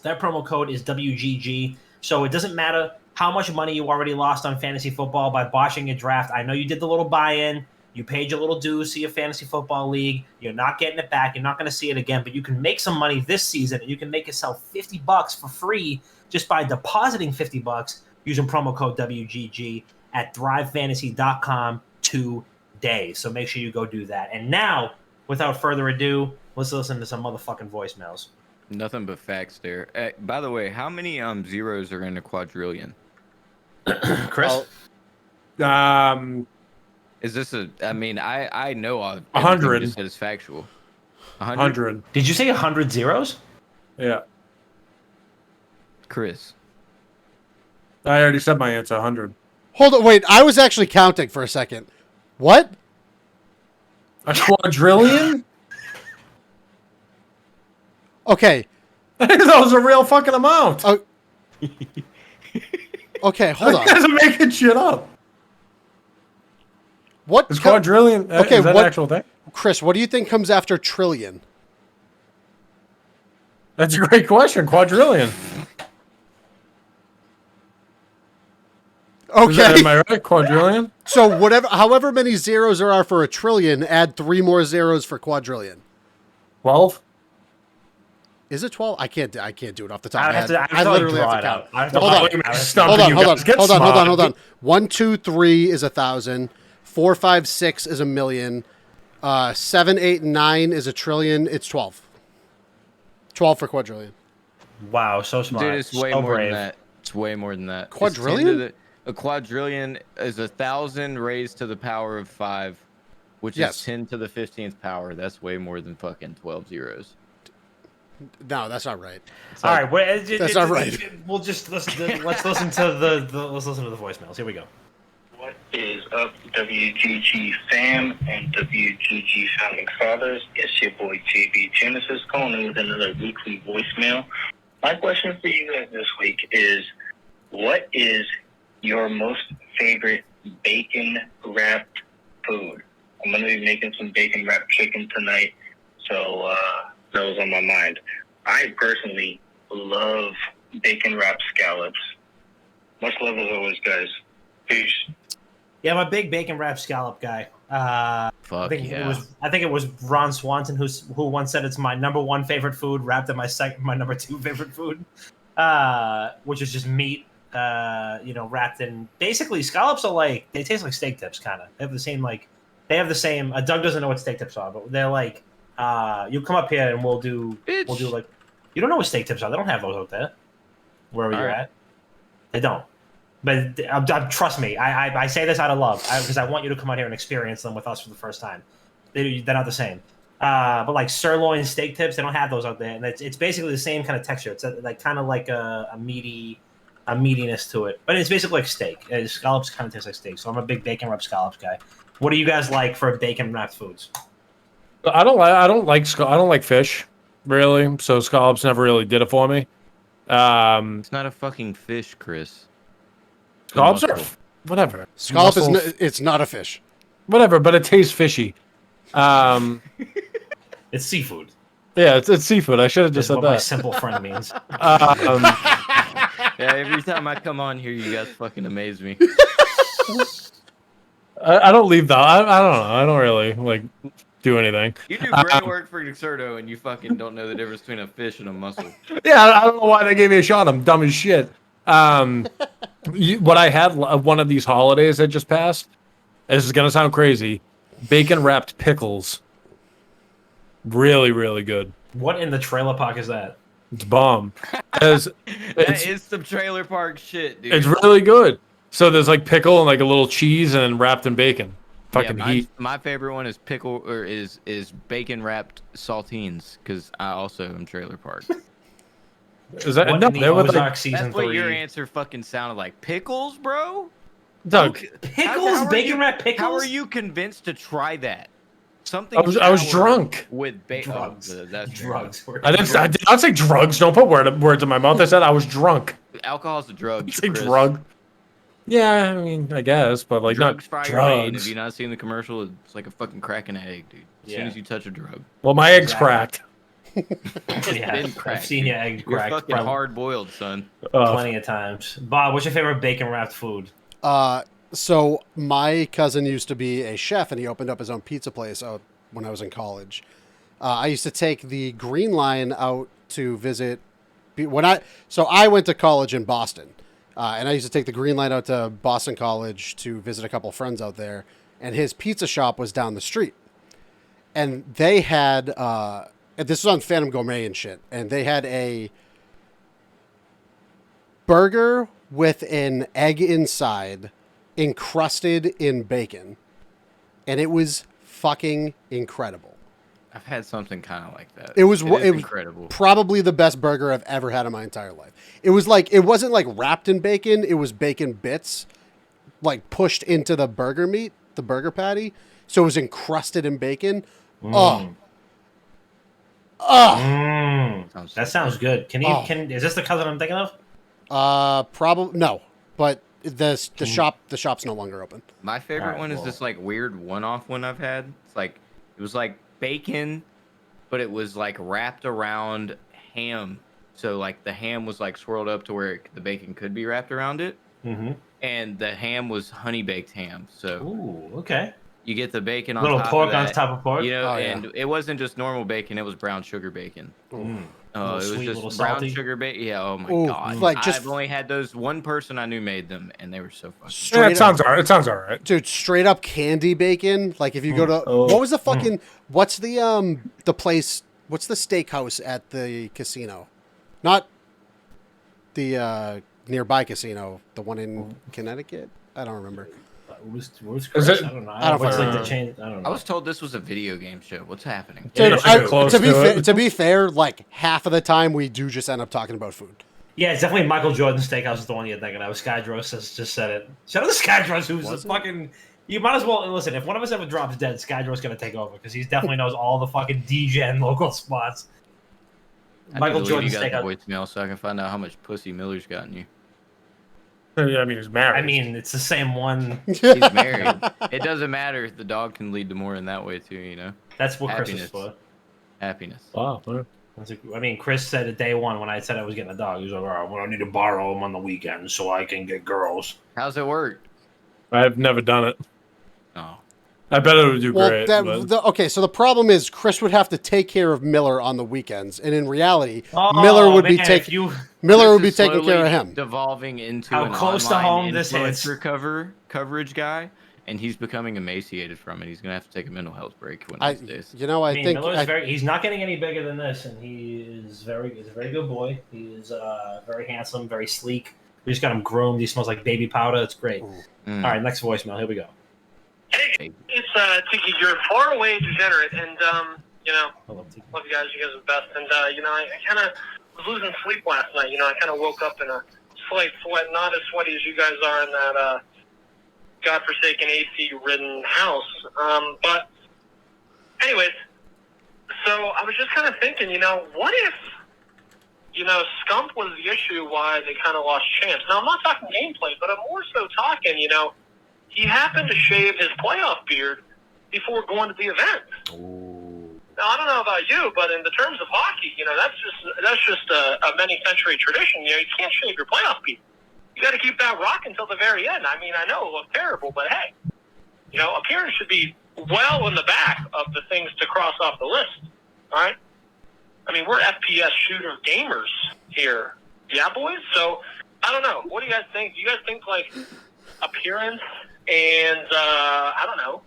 that promo code is WGG. So it doesn't matter how much money you already lost on fantasy football by botching your draft. I know you did the little buy-in. You paid your little dues to your fantasy football league. You're not getting it back. You're not going to see it again, but you can make some money this season, and you can make yourself $50 for free just by depositing $50 using promo code WGG at thrivefantasy.com today. So make sure you go do that. And now, without further ado, let's listen to some motherfucking voicemails. Nothing but facts there. By the way, how many zeros are in a quadrillion? Chris? Is this I know 100. You said it's factual. 100. Did you say 100 zeros? Yeah. Chris. I already said my answer. 100. Hold on, wait. I was actually counting for a second. What? A quadrillion? Okay. That was a real fucking amount. Okay, hold on. You guys are making shit up. What? Is quadrillion? Okay, is that what? an actual thing? Chris, what do you think comes after trillion? That's a great question. Quadrillion. Okay. Am I right? Quadrillion? So however many zeros there are for a trillion, add 3 more zeros for quadrillion. 12? Is it 12? I can't do it off the top of my head. I literally have to count. Hold on. 1, 2, 3 is 1,000. 4, 5, 6 is 1,000,000. 7, 8, 9 is a trillion. It's 12. 12 for quadrillion. Wow, so smart. Dude, it's way so more brave. than that. It's way more than that. Quadrillion? A quadrillion is 1,000 raised to the power of 5, which Yes. is 10 to the 15th power. That's way more than fucking 12 zeros. No, that's not right. All right, That's not right. We'll just listen. Let's listen to the voicemails. Here we go. What is up, WGG fam and WGG founding fathers? It's your boy JB Genesis calling in with another weekly voicemail. My question for you guys this week is, what is your most favorite bacon-wrapped food? I'm gonna be making some bacon wrapped chicken tonight, so that was on my mind. I personally love bacon wrapped scallops. Much love as always, guys. Peace. Yeah, I'm a big bacon wrapped scallop guy. Fuck I think yeah. it was Ron Swanson who once said it's my number one favorite food, wrapped in my number two favorite food, which is just meat, wrapped in. Basically, scallops are like they taste like steak tips, kind of. They have the same. Doug doesn't know what steak tips are, but they're like, you come up here and we'll do like, you don't know what steak tips are. They don't have those out there, wherever you're at. They don't. But trust me, I say this out of love because I want you to come out here and experience them with us for the first time. They're not the same. But like sirloin steak tips, they don't have those out there, and it's basically the same kind of texture. It's like kind of like a meatiness to it, but it's basically like steak. Scallops kind of taste like steak, so I'm a big bacon wrapped scallops guy. What do you guys like for bacon wrapped foods? I don't like fish, really. So scallops never really did it for me. It's not a fucking fish, Chris. Scallops are whatever. Scallop it's not a fish. Whatever, but it tastes fishy. It's seafood. Yeah, it's seafood. I should have just said what that. My simple friend means. Yeah, every time I come on here, you guys fucking amaze me. I don't leave that. I don't know. I don't really do anything. You do great work for Exerto, and you fucking don't know the difference between a fish and a mussel. Yeah, I don't know why they gave me a shot. I'm dumb as shit. What I had one of these holidays that just passed. This is gonna sound crazy. Bacon wrapped pickles. Really, really good. What in the trailer park is that? It's bomb. That is some trailer park shit, dude. It's really good. So there's like pickle and like a little cheese and then wrapped in bacon. Fucking heat. My favorite one is is bacon wrapped saltines because I also am trailer park. Is that what no? Ozark season that's what 3? your answer fucking sounded like. Pickles, bro. Doug, pickles, bacon wrapped pickles. How are you convinced to try that? Something. I was drunk. With drugs. That's drugs. I did not say drugs. Don't put words in my mouth. I said I was drunk. Alcohol's a drug. Say drug. Yeah, I mean, I guess, but like drugs not fry your brain. drugs. Have you not seen the commercial? It's like a fucking cracking egg, dude. As soon as you touch a drug. Well, my egg's cracked. Yeah, I've seen your egg You're cracked. fucking hard boiled, son. Plenty of times. Bob, what's your favorite bacon wrapped food? So my cousin used to be a chef, and he opened up his own pizza place when I was in college. I used to take the Green Line out to visit. I went to college in Boston, and I used to take the Green Line out to Boston College to visit a couple friends out there, and his pizza shop was down the street, and they had this was on Phantom Gourmet and shit, and they had a burger with an egg inside encrusted in bacon, and it was fucking incredible. I've had something kind of like that. It was incredible. Probably the best burger I've ever had in my entire life. It wasn't like wrapped in bacon, it was bacon bits like pushed into the burger meat, the burger patty, so it was encrusted in bacon. That sounds good. Is this the cousin I'm thinking of? Probably no, but the shop's no longer open. My favorite one is this like weird one-off one I've had. It's like it was like bacon, but it was like wrapped around ham. So like the ham was like swirled up to where the bacon could be wrapped around it. Mm-hmm. And the ham was honey baked ham. So ooh, okay. You get the bacon on little top pork of that, on top of pork. You know, and it wasn't just normal bacon; it was brown sugar bacon. It was sweet, just brown sugar bacon. Yeah. Oh my god! I've only had those. One person I knew made them, and they were so fucking. Yeah, it sounds alright, dude. Straight up candy bacon. Like if you go to what was the fucking what's the place? What's the steakhouse at the casino? Not the nearby casino. The one in Connecticut. I don't remember. Who's Chris? I don't know. I don't know. I was told this was a video game show. What's happening? Dude, to be fair, like half of the time we do just end up talking about food. Yeah, it's definitely Michael Jordan's Steakhouse is the one you're thinking of. Skydros just said it. Shout out to Skydros, who's the fucking. You might as well listen. If one of us ever drops dead, Skydros gonna take over because he definitely knows all the fucking degen local spots. Michael Jordan's Steakhouse. Voicemail so I can find out how much pussy Miller's gotten you. I mean, he's married. I mean, it's the same one. He's married. It doesn't matter. The dog can lead to more in that way too. You know. That's what Chris is Happiness. for. Happiness. wow. I mean, Chris said at day one when I said I was getting a dog, he was like, "All right, well, I need to borrow him on the weekends so I can get girls." How's it work? I've never done it. Oh. I bet it would do Well, great. okay, so the problem is Chris would have to take care of Miller on the weekends, and in reality, Oh, Miller would be man, taking if you Miller would be This is taking care of slowly him. Devolving into How an close to online home this hits. influencer coverage guy, and he's becoming emaciated from it. He's gonna have to take a mental health break one of these days. I I mean, think Miller's he's not getting any bigger than this, and he's a very good boy. He's very handsome, very sleek. We just got him groomed. He smells like baby powder. It's great. Mm. All right, next voicemail. Here we go. Hey, it's Tiki. You're far away degenerate, and you know, Hello, Tiki. love you guys. You guys are the best. And you know, I kind of was losing sleep last night. You know, I kind of woke up in a slight sweat, not as sweaty as you guys are in that godforsaken AC-ridden house. But anyways, so I was just kind of thinking, you know, what if, you know, Scump was the issue why they kind of lost chance. Now, I'm not talking gameplay, but I'm more so talking, you know, he happened to shave his playoff beard before going to the event. Now, I don't know about you, but in the terms of hockey, you know, that's just a many-century tradition. You know, you can't shave your playoff beard. You got to keep that rock until the very end. I mean, I know it looks terrible, but hey, you know, appearance should be well in the back of the things to cross off the list. All right? I mean, we're FPS shooter gamers here. Yeah, boys? So, I don't know. What do you guys think? Do you guys think, like, appearance and, I don't know,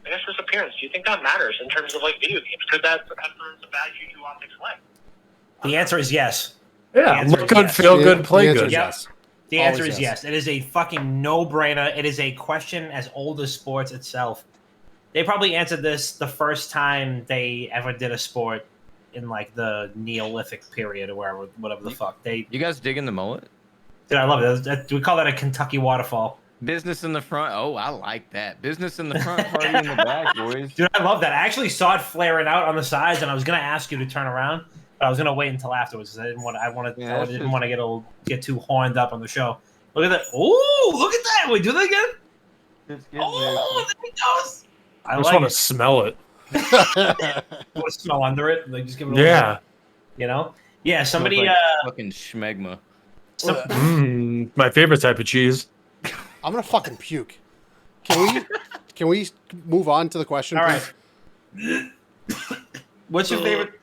I guess just appearance. Do you think that matters in terms of, like, video games? Could that earn a bad juju optics leg? The answer is yes. Yeah, answer look is good, yes. feel good, play The answer good. is Yep. yes. The answer Always is yes. yes. It is a fucking no-brainer. It is a question as old as sports itself. They probably answered this the first time they ever did a sport in like the Neolithic period or wherever, whatever the fuck. You guys digging the mullet? Dude, I love it. We call that a Kentucky waterfall. Business in the front. Oh, I like that. Business in the front, party in the back, boys. Dude, I love that. I actually saw it flaring out on the sides, and I was gonna ask you to turn around, but I was gonna wait until afterwards because I didn't want to get too horned up on the show. Look at that! Ooh, look at that! Wait, do that again? Oh, there he goes! I just want to smell it. Want to smell under it? Like just give it. Yeah. You know? Yeah. Somebody. Smells like fucking schmegma. My favorite type of cheese. I'm gonna fucking puke. Can we move on to the question? All please? right. What's your favorite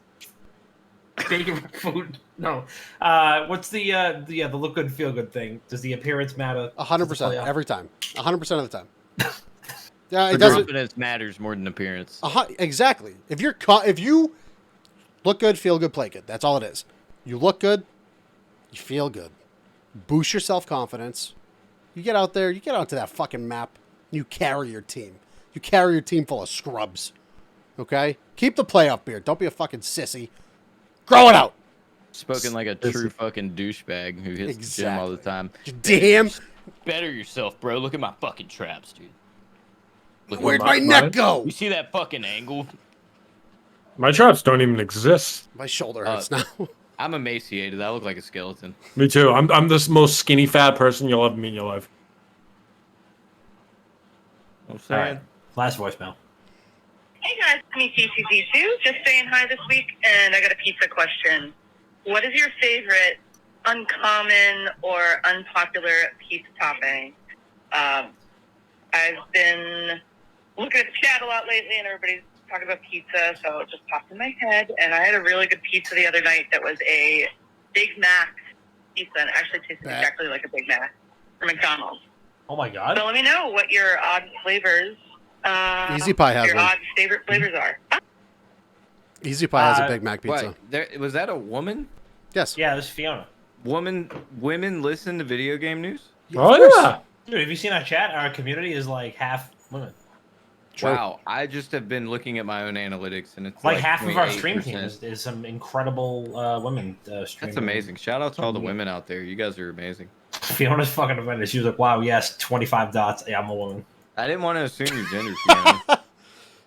bacon food? No. What's the look good, feel good thing? Does the appearance matter? 100% every time. 100% of the time. Yeah, it The doesn't. confidence matters more than appearance. Exactly. If you look good, feel good, play good. That's all it is. You look good, you feel good. Boost your self confidence. You get out there, you get onto that fucking map, you carry your team. You carry your team full of scrubs. Okay? Keep the playoff beard. Don't be a fucking sissy. Grow it out. Spoken like a true fucking douchebag who hits the gym all the time. Damn. Better yourself, bro. Look at my fucking traps, dude. Look Where'd at my neck go? You see that fucking angle? My traps don't even exist. My shoulder hurts now. I'm emaciated. I look like a skeleton. Me too. I'm the most skinny fat person you'll ever meet in your life. I'm saying. All right. Last voicemail. Hey guys, it's me TCC2, just saying hi this week, and I got a pizza question. What is your favorite uncommon or unpopular pizza topping? I've been looking at the chat a lot lately, and everybody's talking about pizza, so it just popped in my head. And I had a really good pizza the other night that was a Big Mac pizza, and it actually tasted exactly like a Big Mac from McDonald's. Oh my god! So let me know what your odd flavors. Easy Pie has your one. odd favorite flavors are. Easy Pie has a Big Mac pizza. What? Was that a woman? Yes. Yeah, this is Fiona. Women listen to video game news? Oh yeah. Dude, have you seen our chat? Our community is like half women. True. Wow, I just have been looking at my own analytics, and it's Like half of our 28%. stream team is some incredible women streaming. That's amazing. Shout out to all the women out there. You guys are amazing. Fiona's fucking offended. She was like, "Wow, yes, 25 dots. Yeah, I'm a woman." I didn't want to assume your gender, Fiona.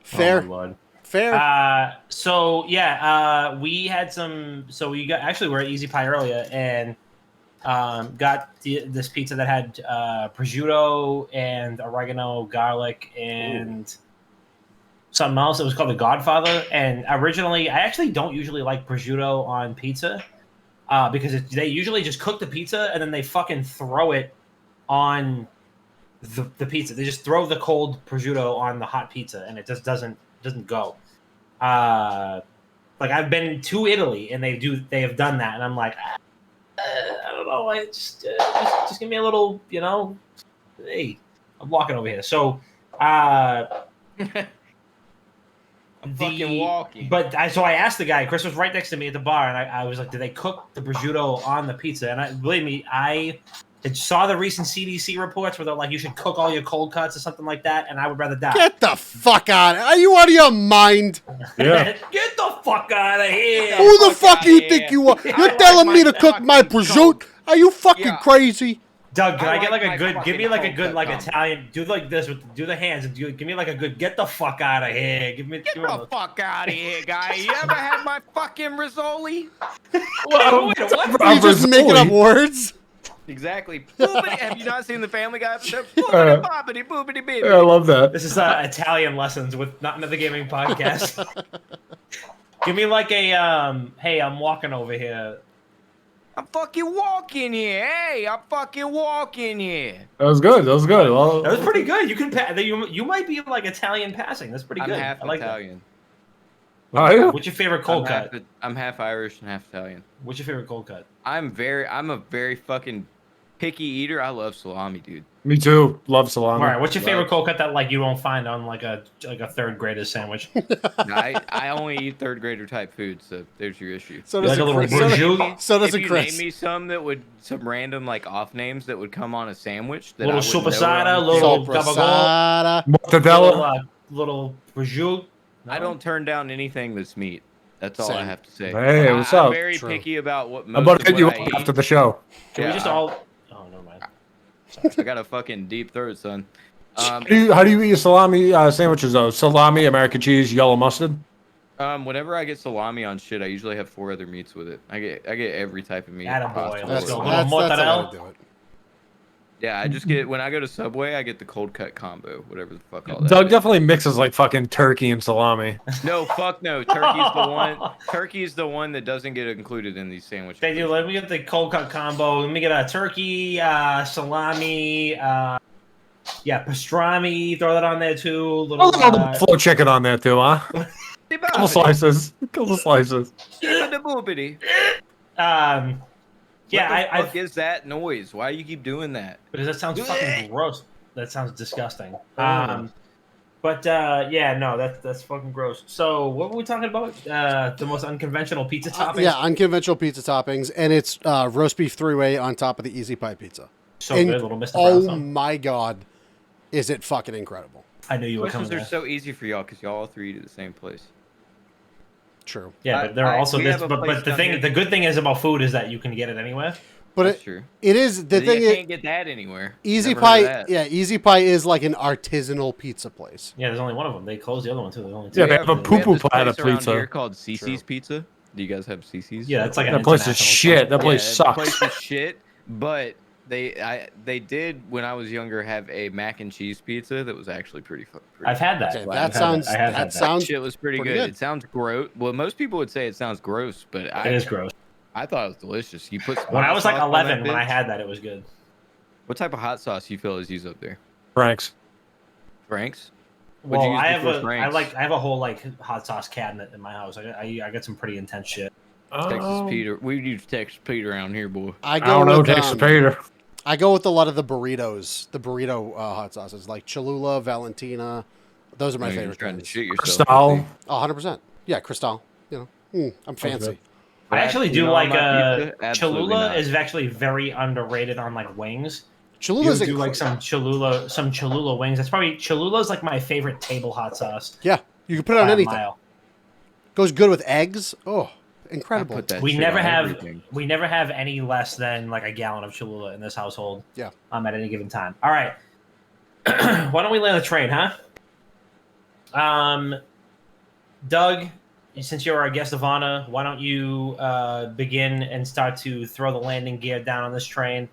Fair. Oh, my Lord. Fair. So yeah, we had some. So we got actually we're at Easy Pie earlier, and Got this pizza that had prosciutto and oregano, garlic, and something else. It was called the Godfather. And originally, I actually don't usually like prosciutto on pizza because they usually just cook the pizza and then they fucking throw it on the pizza. They just throw the cold prosciutto on the hot pizza, and it just doesn't go. Like I've been to Italy, and they have done that, and I'm like, I don't know. I just give me a little, Hey, I'm walking over here. So, I'm fucking walking. But so I asked the guy. Chris was right next to me at the bar, and I was like, "Do they cook the prosciutto on the pizza?" And believe me, I saw the recent CDC reports where they're like, "You should cook all your cold cuts or something like that," and I would rather die. Get the fuck out! Are you out of your mind? Yeah. Get the fuck out of here! Who the fuck do you think you are? You're telling me to cook my prosciutto? Are you fucking crazy? Doug, can I get like a good? fucking Give me like a cold good cut like combo. Italian. Do like this with do the hands and give me like a good. Get the fuck out of here! Give me. Get the fuck out of here, guy. You ever had my fucking rizzoli? Whoa, wait, what? Are you just making up words? Exactly. Boobity. Have you not seen the Family Guy episode? Boobity bobbity boobity baby. Yeah, I love that. This is Italian lessons with Not Another Gaming Podcast. Give me like a Hey, I'm walking over here. I'm fucking walking here. Hey, I'm fucking walking here. That was good. That was good. Well, That was pretty good. You can you might be like Italian passing. That's pretty I'm good. half I like Italian. are you? that. What's your favorite cold cut? I'm half Irish and half Italian. What's your favorite cold cut? I'm a very fucking picky eater. I love salami, dude. Me too. Love salami. All right. What's your favorite cold cut that like you don't find on like a third grader's sandwich? No, I only eat third grader type food, so there's your issue. So You does like a little Chris. prosciutto? So does if a you Chris. name me some random like off names that would come on a sandwich, that Little I wouldn't know supersada, on- little Soprasada. Mortadella. little prosciutto. No? I don't turn down anything that's meat. That's all I Same. have to say. Hey, what's I'm up? very True. picky about what I'm most about to of hit you what up I eat. after the show. Can we Yeah, just all? Oh, never mind. I got a fucking deep throat, son. How do you eat your salami sandwiches though? Salami, American cheese, yellow mustard. Whenever I get salami on shit, I usually have 4 other meats with it. I get every type of meat. Attaboy, possible. let's That's go. that's Little the way mozzarella. to do it. Yeah, I just get when I go to Subway, I get the cold cut combo, whatever the fuck all that. Doug is. definitely mixes like fucking turkey and salami. No, fuck no. Turkey's the one. Turkey's the one that doesn't get included in these sandwiches. They do. Let me get the cold cut combo. Let me get a turkey, salami, pastrami. Throw that on there too. A little buffalo chicken on there too, huh? Couple slices. Couple slices. The boobity. Yeah, What the fuck is that noise? Why you keep doing that? because that sounds fucking gross. That sounds disgusting. Oh. That's fucking gross. So what were we talking about? The most unconventional pizza toppings. Yeah, unconventional pizza toppings, and it's roast beef 3-way on top of the Easy Pie pizza. So And- good, little Mr. Oh Brownstone. my god, is it fucking incredible? I knew you were Questions coming are there. so easy for y'all because y'all all 3 eat at the same place. True, Yeah, but there are also we this. have a But place the down thing, here. the good thing is about food is that you can get it anywhere. but That's it, true. it is the You thing. can't get that anywhere. Easy Never heard of Pie, that. yeah, Easy Pie is like an artisanal pizza place. Yeah, there's only one of them. They closed the other one too. There's only two. Yeah, they have a we poo-poo this platter place around pizza. here called CC's True. Pizza. Do you guys have CC's? Yeah, that's like an That place is international shit. That place The sucks. place is shit. But they did when I was younger have a mac and cheese pizza that was actually pretty. I've had that. Okay, I've that had sounds I have had that that. sounds Shit was pretty pretty good. good. It sounds gross. Well, most people would say it sounds gross, but It is gross. I thought it was delicious. You put When I hot was like sauce on that 11, when I bitch. had that, it was good. What type of hot sauce you fellas use up there? Frank's. Frank's? What'd you Well, use I have before a Frank's? I have a whole like hot sauce cabinet in my house. I got some pretty intense shit. Texas Peter. We use Texas Peter around here, boy. I I go don't know, with, Texas Peter. I go with a lot of the burritos, the burrito hot sauces like Cholula, Valentina. Those are my No, you're favorite trying to kinds. shit yourself. Cristal. Oh, 100%. Yeah, Cristal. You know, I'm fancy. I actually You do know, like on my pizza, absolutely Cholula not. is actually very underrated on like wings. Cholula's You do like incredible. some Cholula wings. That's probably Cholula's like my favorite table hot sauce. Yeah, you can put it on by a anything. mile. Goes good with eggs. Oh, I incredible. put that We shit never on have everything. we never have any less than like a gallon of Cholula in this household. Yeah. At any given time. All right. Why don't we land the train, huh? Doug, since you're our guest of honor, why don't you begin and start to throw the landing gear down on this train?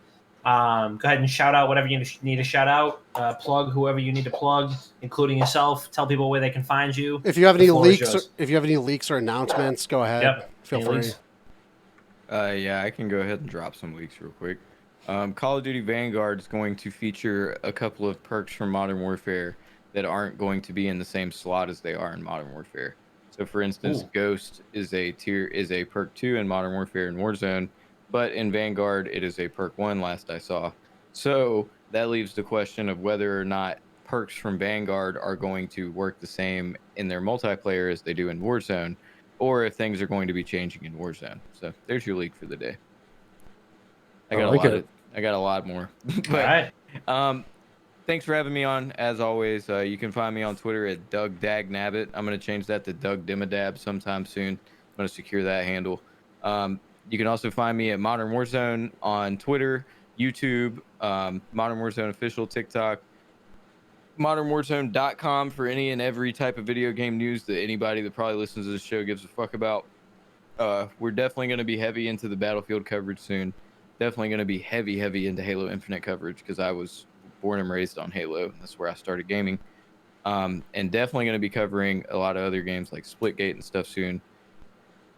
Go ahead and shout out whatever you need to shout out. Plug whoever you need to plug, including yourself. Tell people where they can find you. If you have The any floor is leaks, yours. if you have any leaks or announcements, go ahead. Yep. Feel Any free. leaks? Yeah, I can go ahead and drop some leaks real quick. Call of Duty Vanguard is going to feature a couple of perks from Modern Warfare that aren't going to be in the same slot as they are in Modern Warfare. So, for instance, Ooh. Ghost is a perk 2 in Modern Warfare and Warzone, but in Vanguard it is a perk 1 last I saw. So that leaves the question of whether or not perks from Vanguard are going to work the same in their multiplayer as they do in Warzone, or if things are going to be changing in Warzone. So there's your leak for the day. I got a lot more. But, All right. Thanks for having me on. As always, you can find me on Twitter at Doug Dagnabbit. I'm going to change that to Doug Dimmadab sometime soon. I'm going to secure that handle. You can also find me at Modern Warzone on Twitter, YouTube, Modern Warzone official TikTok, ModernWarzone.com for any and every type of video game news that anybody that probably listens to this show gives a fuck about. We're definitely going to be heavy into the Battlefield coverage soon. Definitely going to be heavy into Halo Infinite coverage because I was born and raised on Halo. That's where I started gaming. And definitely going to be covering a lot of other games like Splitgate and stuff soon.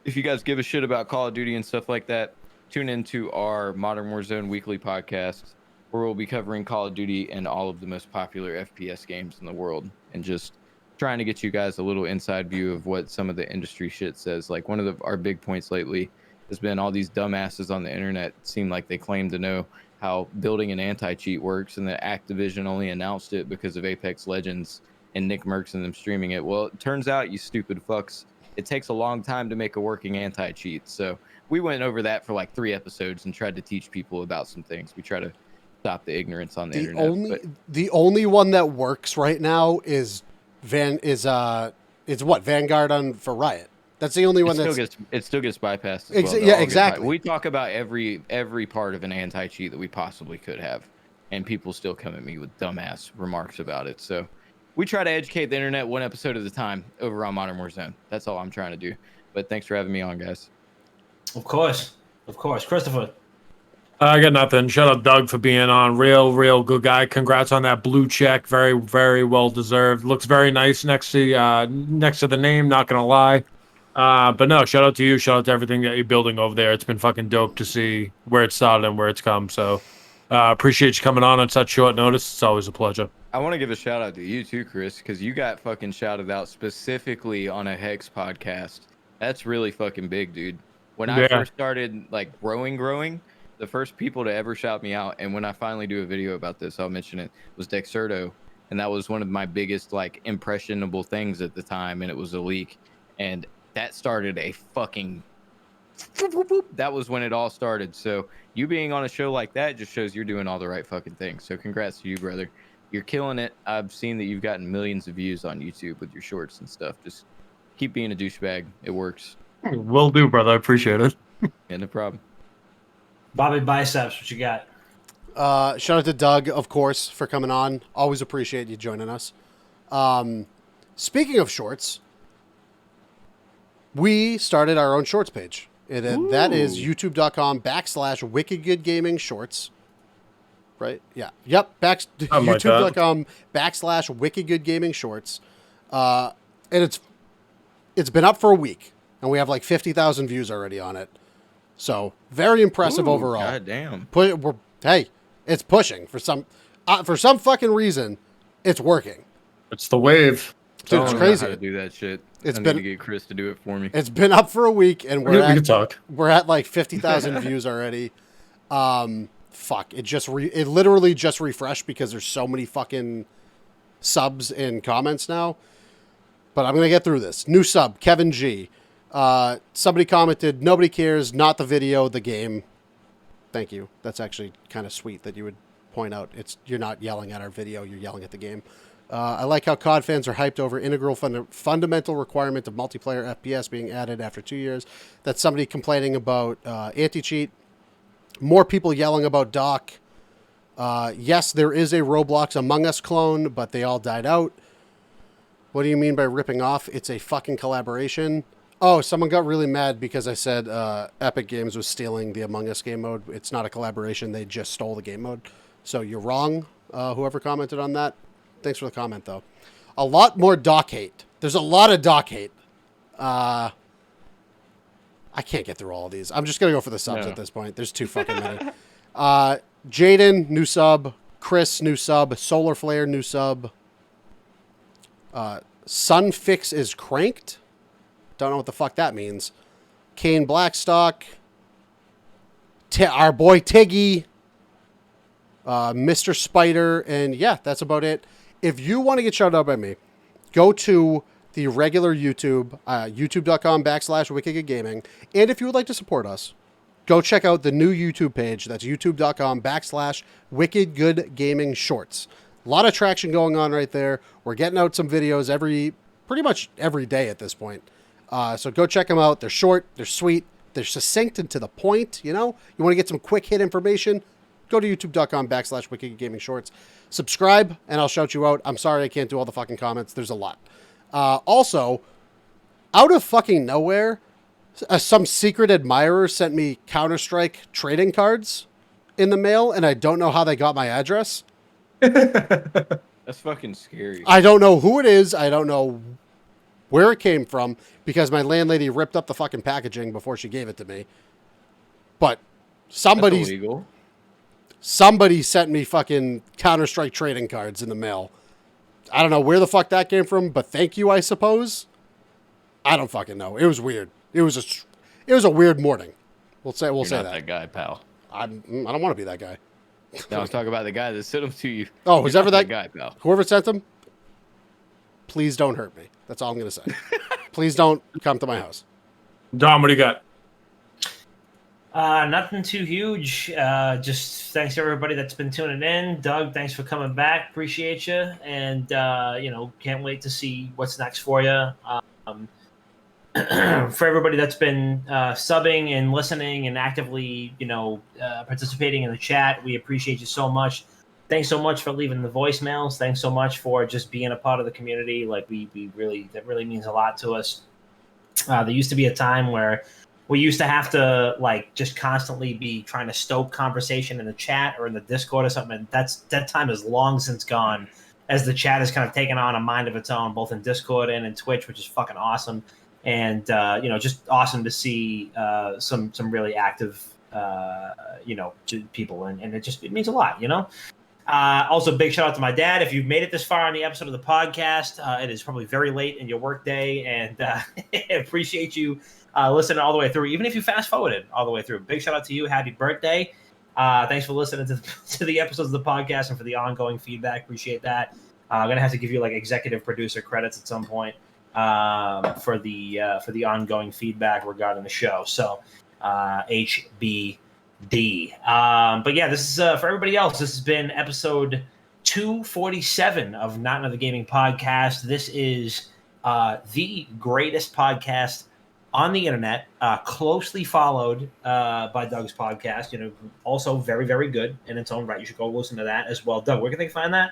If you guys give a shit about Call of Duty and stuff like that, tune into our Modern Warzone weekly podcast where we'll be covering Call of Duty and all of the most popular FPS games in the world and just trying to get you guys a little inside view of what some of the industry shit says. Like one of our big points lately has been all these dumbasses on the internet seem like they claim to know how building an anti-cheat works and that Activision only announced it because of Apex Legends and Nick Merckx and them streaming it. Well, it turns out, you stupid fucks, it takes a long time to make a working anti-cheat. So we went over that for like 3 episodes and tried to teach people about some things. We try to stop the ignorance on the internet. The only one that works right now is Vanguard for Riot. That's the only one it still gets bypassed. Yeah, exactly. We talk about every part of an anti-cheat that we possibly could have, and people still come at me with dumbass remarks about it. So we try to educate the internet one episode at a time over on Modern Warzone. That's all I'm trying to do. But thanks for having me on, guys. Of course. Christopher. I got nothing. Shout out Doug for being on. Real good guy. Congrats on that blue check. Very, very well deserved. Looks very nice next to the name. Not gonna lie. But no, shout out to you. Shout out to everything that you're building over there. It's been fucking dope to see where it started and where it's come. So appreciate you coming on such short notice. It's always a pleasure. I want to give a shout out to you too, Chris, because you got fucking shouted out specifically on a Hex podcast. That's really fucking big, dude. When I first started like growing, the first people to ever shout me out, and when I finally do a video about this, I'll mention it, was Dexerto. And that was one of my biggest like impressionable things at the time, and it was a leak. And that started a fucking... That was when it all started. So you being on a show like that just shows you're doing all the right fucking things. So congrats to you, brother. You're killing it. I've seen that you've gotten millions of views on YouTube with your shorts and stuff. Just keep being a douchebag. It works. Will do, brother. I appreciate it. Yeah, no problem. Bobby Biceps, what you got? Shout out to Doug, of course, for coming on. Always appreciate you joining us. Speaking of shorts, we started our own shorts page. That is youtube.com/wickedgoodgaming shorts. Right? Yeah. Yep. youtube.com/wickedgoodgaming shorts. And it's been up for a week, and we have like 50,000 views already on it. So very impressive overall. God damn. Hey, it's pushing for some fucking reason. It's working. It's the wave. Dude, it's crazy. How to do that shit. I need to get Chris to do it for me. It's been up for a week, and we can talk. We're at like 50,000 views already. Fuck. It literally just refreshed because there's so many fucking subs and comments now. But I'm gonna get through this. New sub, Kevin G. Somebody commented, "Nobody cares, not the video, the game." Thank you. That's actually kind of sweet that you would point out you're not yelling at our video, you're yelling at the game. I like how COD fans are hyped over integral fundamental requirement of multiplayer FPS being added after 2 years. That's somebody complaining about anti-cheat. More people yelling about Doc. Yes, there is a Roblox Among Us clone, but they all died out. What do you mean by ripping off? It's a fucking collaboration. Oh, someone got really mad because I said Epic Games was stealing the Among Us game mode. It's not a collaboration. They just stole the game mode. So you're wrong, whoever commented on that. Thanks for the comment, though. A lot more doc hate. There's a lot of doc hate. I can't get through all of these. I'm just going to go for the subs at this point. There's too fucking many. Jaden, new sub. Chris, new sub. Solar Flare, new sub. Sunfix is cranked. Don't know what the fuck that means. Kane Blackstock. Our boy Tiggy. Mr. Spider. And yeah, that's about it. If you want to get shouted out by me, go to the regular YouTube, youtube.com/WickedGoodGaming. And if you would like to support us, go check out the new YouTube page. That's youtube.com/WickedGoodGaming Shorts. A lot of traction going on right there. We're getting out some videos pretty much every day at this point. So go check them out. They're short, they're sweet, they're succinct and to the point. You know, you want to get some quick hit information, go to youtube.com/WickedGoodGaming Shorts. Subscribe, and I'll shout you out. I'm sorry I can't do all the fucking comments. There's a lot. Also, out of fucking nowhere, some secret admirer sent me Counter-Strike trading cards in the mail, and I don't know how they got my address. That's fucking scary. I don't know who it is. I don't know where it came from, because my landlady ripped up the fucking packaging before she gave it to me. But somebody sent me fucking Counter-Strike trading cards in the mail. I don't know where the fuck that came from, but thank you, I suppose. I don't fucking know. It was weird. It was a weird morning. We'll say You're that. not that guy, pal. I don't want to be that guy. No, I was talking about the guy that sent them to you. Oh, who's ever that guy, pal? Whoever sent them, please don't hurt me. That's all I'm going to say. Please don't come to my house. Dom, what do you got? Nothing too huge. Just thanks to everybody that's been tuning in. Doug, thanks for coming back. Appreciate you. And, can't wait to see what's next for you. For everybody that's been subbing and listening and actively, participating in the chat, we appreciate you so much. Thanks so much for leaving the voicemails. Thanks so much for just being a part of the community. Like that really means a lot to us. There used to be a time where we used to have to just constantly be trying to stoke conversation in the chat or in the Discord or something. And that time is long since gone, as the chat has kind of taken on a mind of its own, both in Discord and in Twitch, which is fucking awesome. And just awesome to see some really active people, and it means a lot. Also, big shout out to my dad. If you've made it this far on the episode of the podcast, it is probably very late in your workday, and appreciate you listening all the way through, even if you fast forwarded all the way through. Big shout out to you. Happy birthday. Thanks for listening to the episodes of the podcast and for the ongoing feedback. Appreciate that. I'm going to have to give you executive producer credits at some point for the ongoing feedback regarding the show. So HB. But yeah, this is for everybody else. This has been episode 247 of Not Another Gaming Podcast. This is the greatest podcast on the internet, closely followed by Doug's podcast. Also very, very good in its own right. You should go listen to that as well. Doug, where can they find that?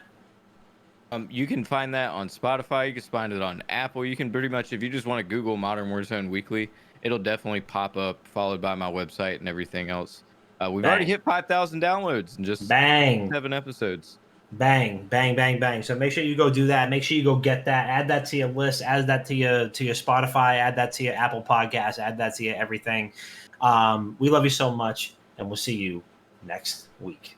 You can find that on Spotify. You can find it on Apple. You can pretty much, if you just want to Google Modern Warzone Weekly, it'll definitely pop up, followed by my website and everything else. We've already hit 5,000 downloads in just 7 episodes. Bang, bang, bang, bang. So make sure you go do that. Make sure you go get that. Add that to your list. Add that to your Spotify. Add that to your Apple Podcasts. Add that to your everything. We love you so much, and we'll see you next week.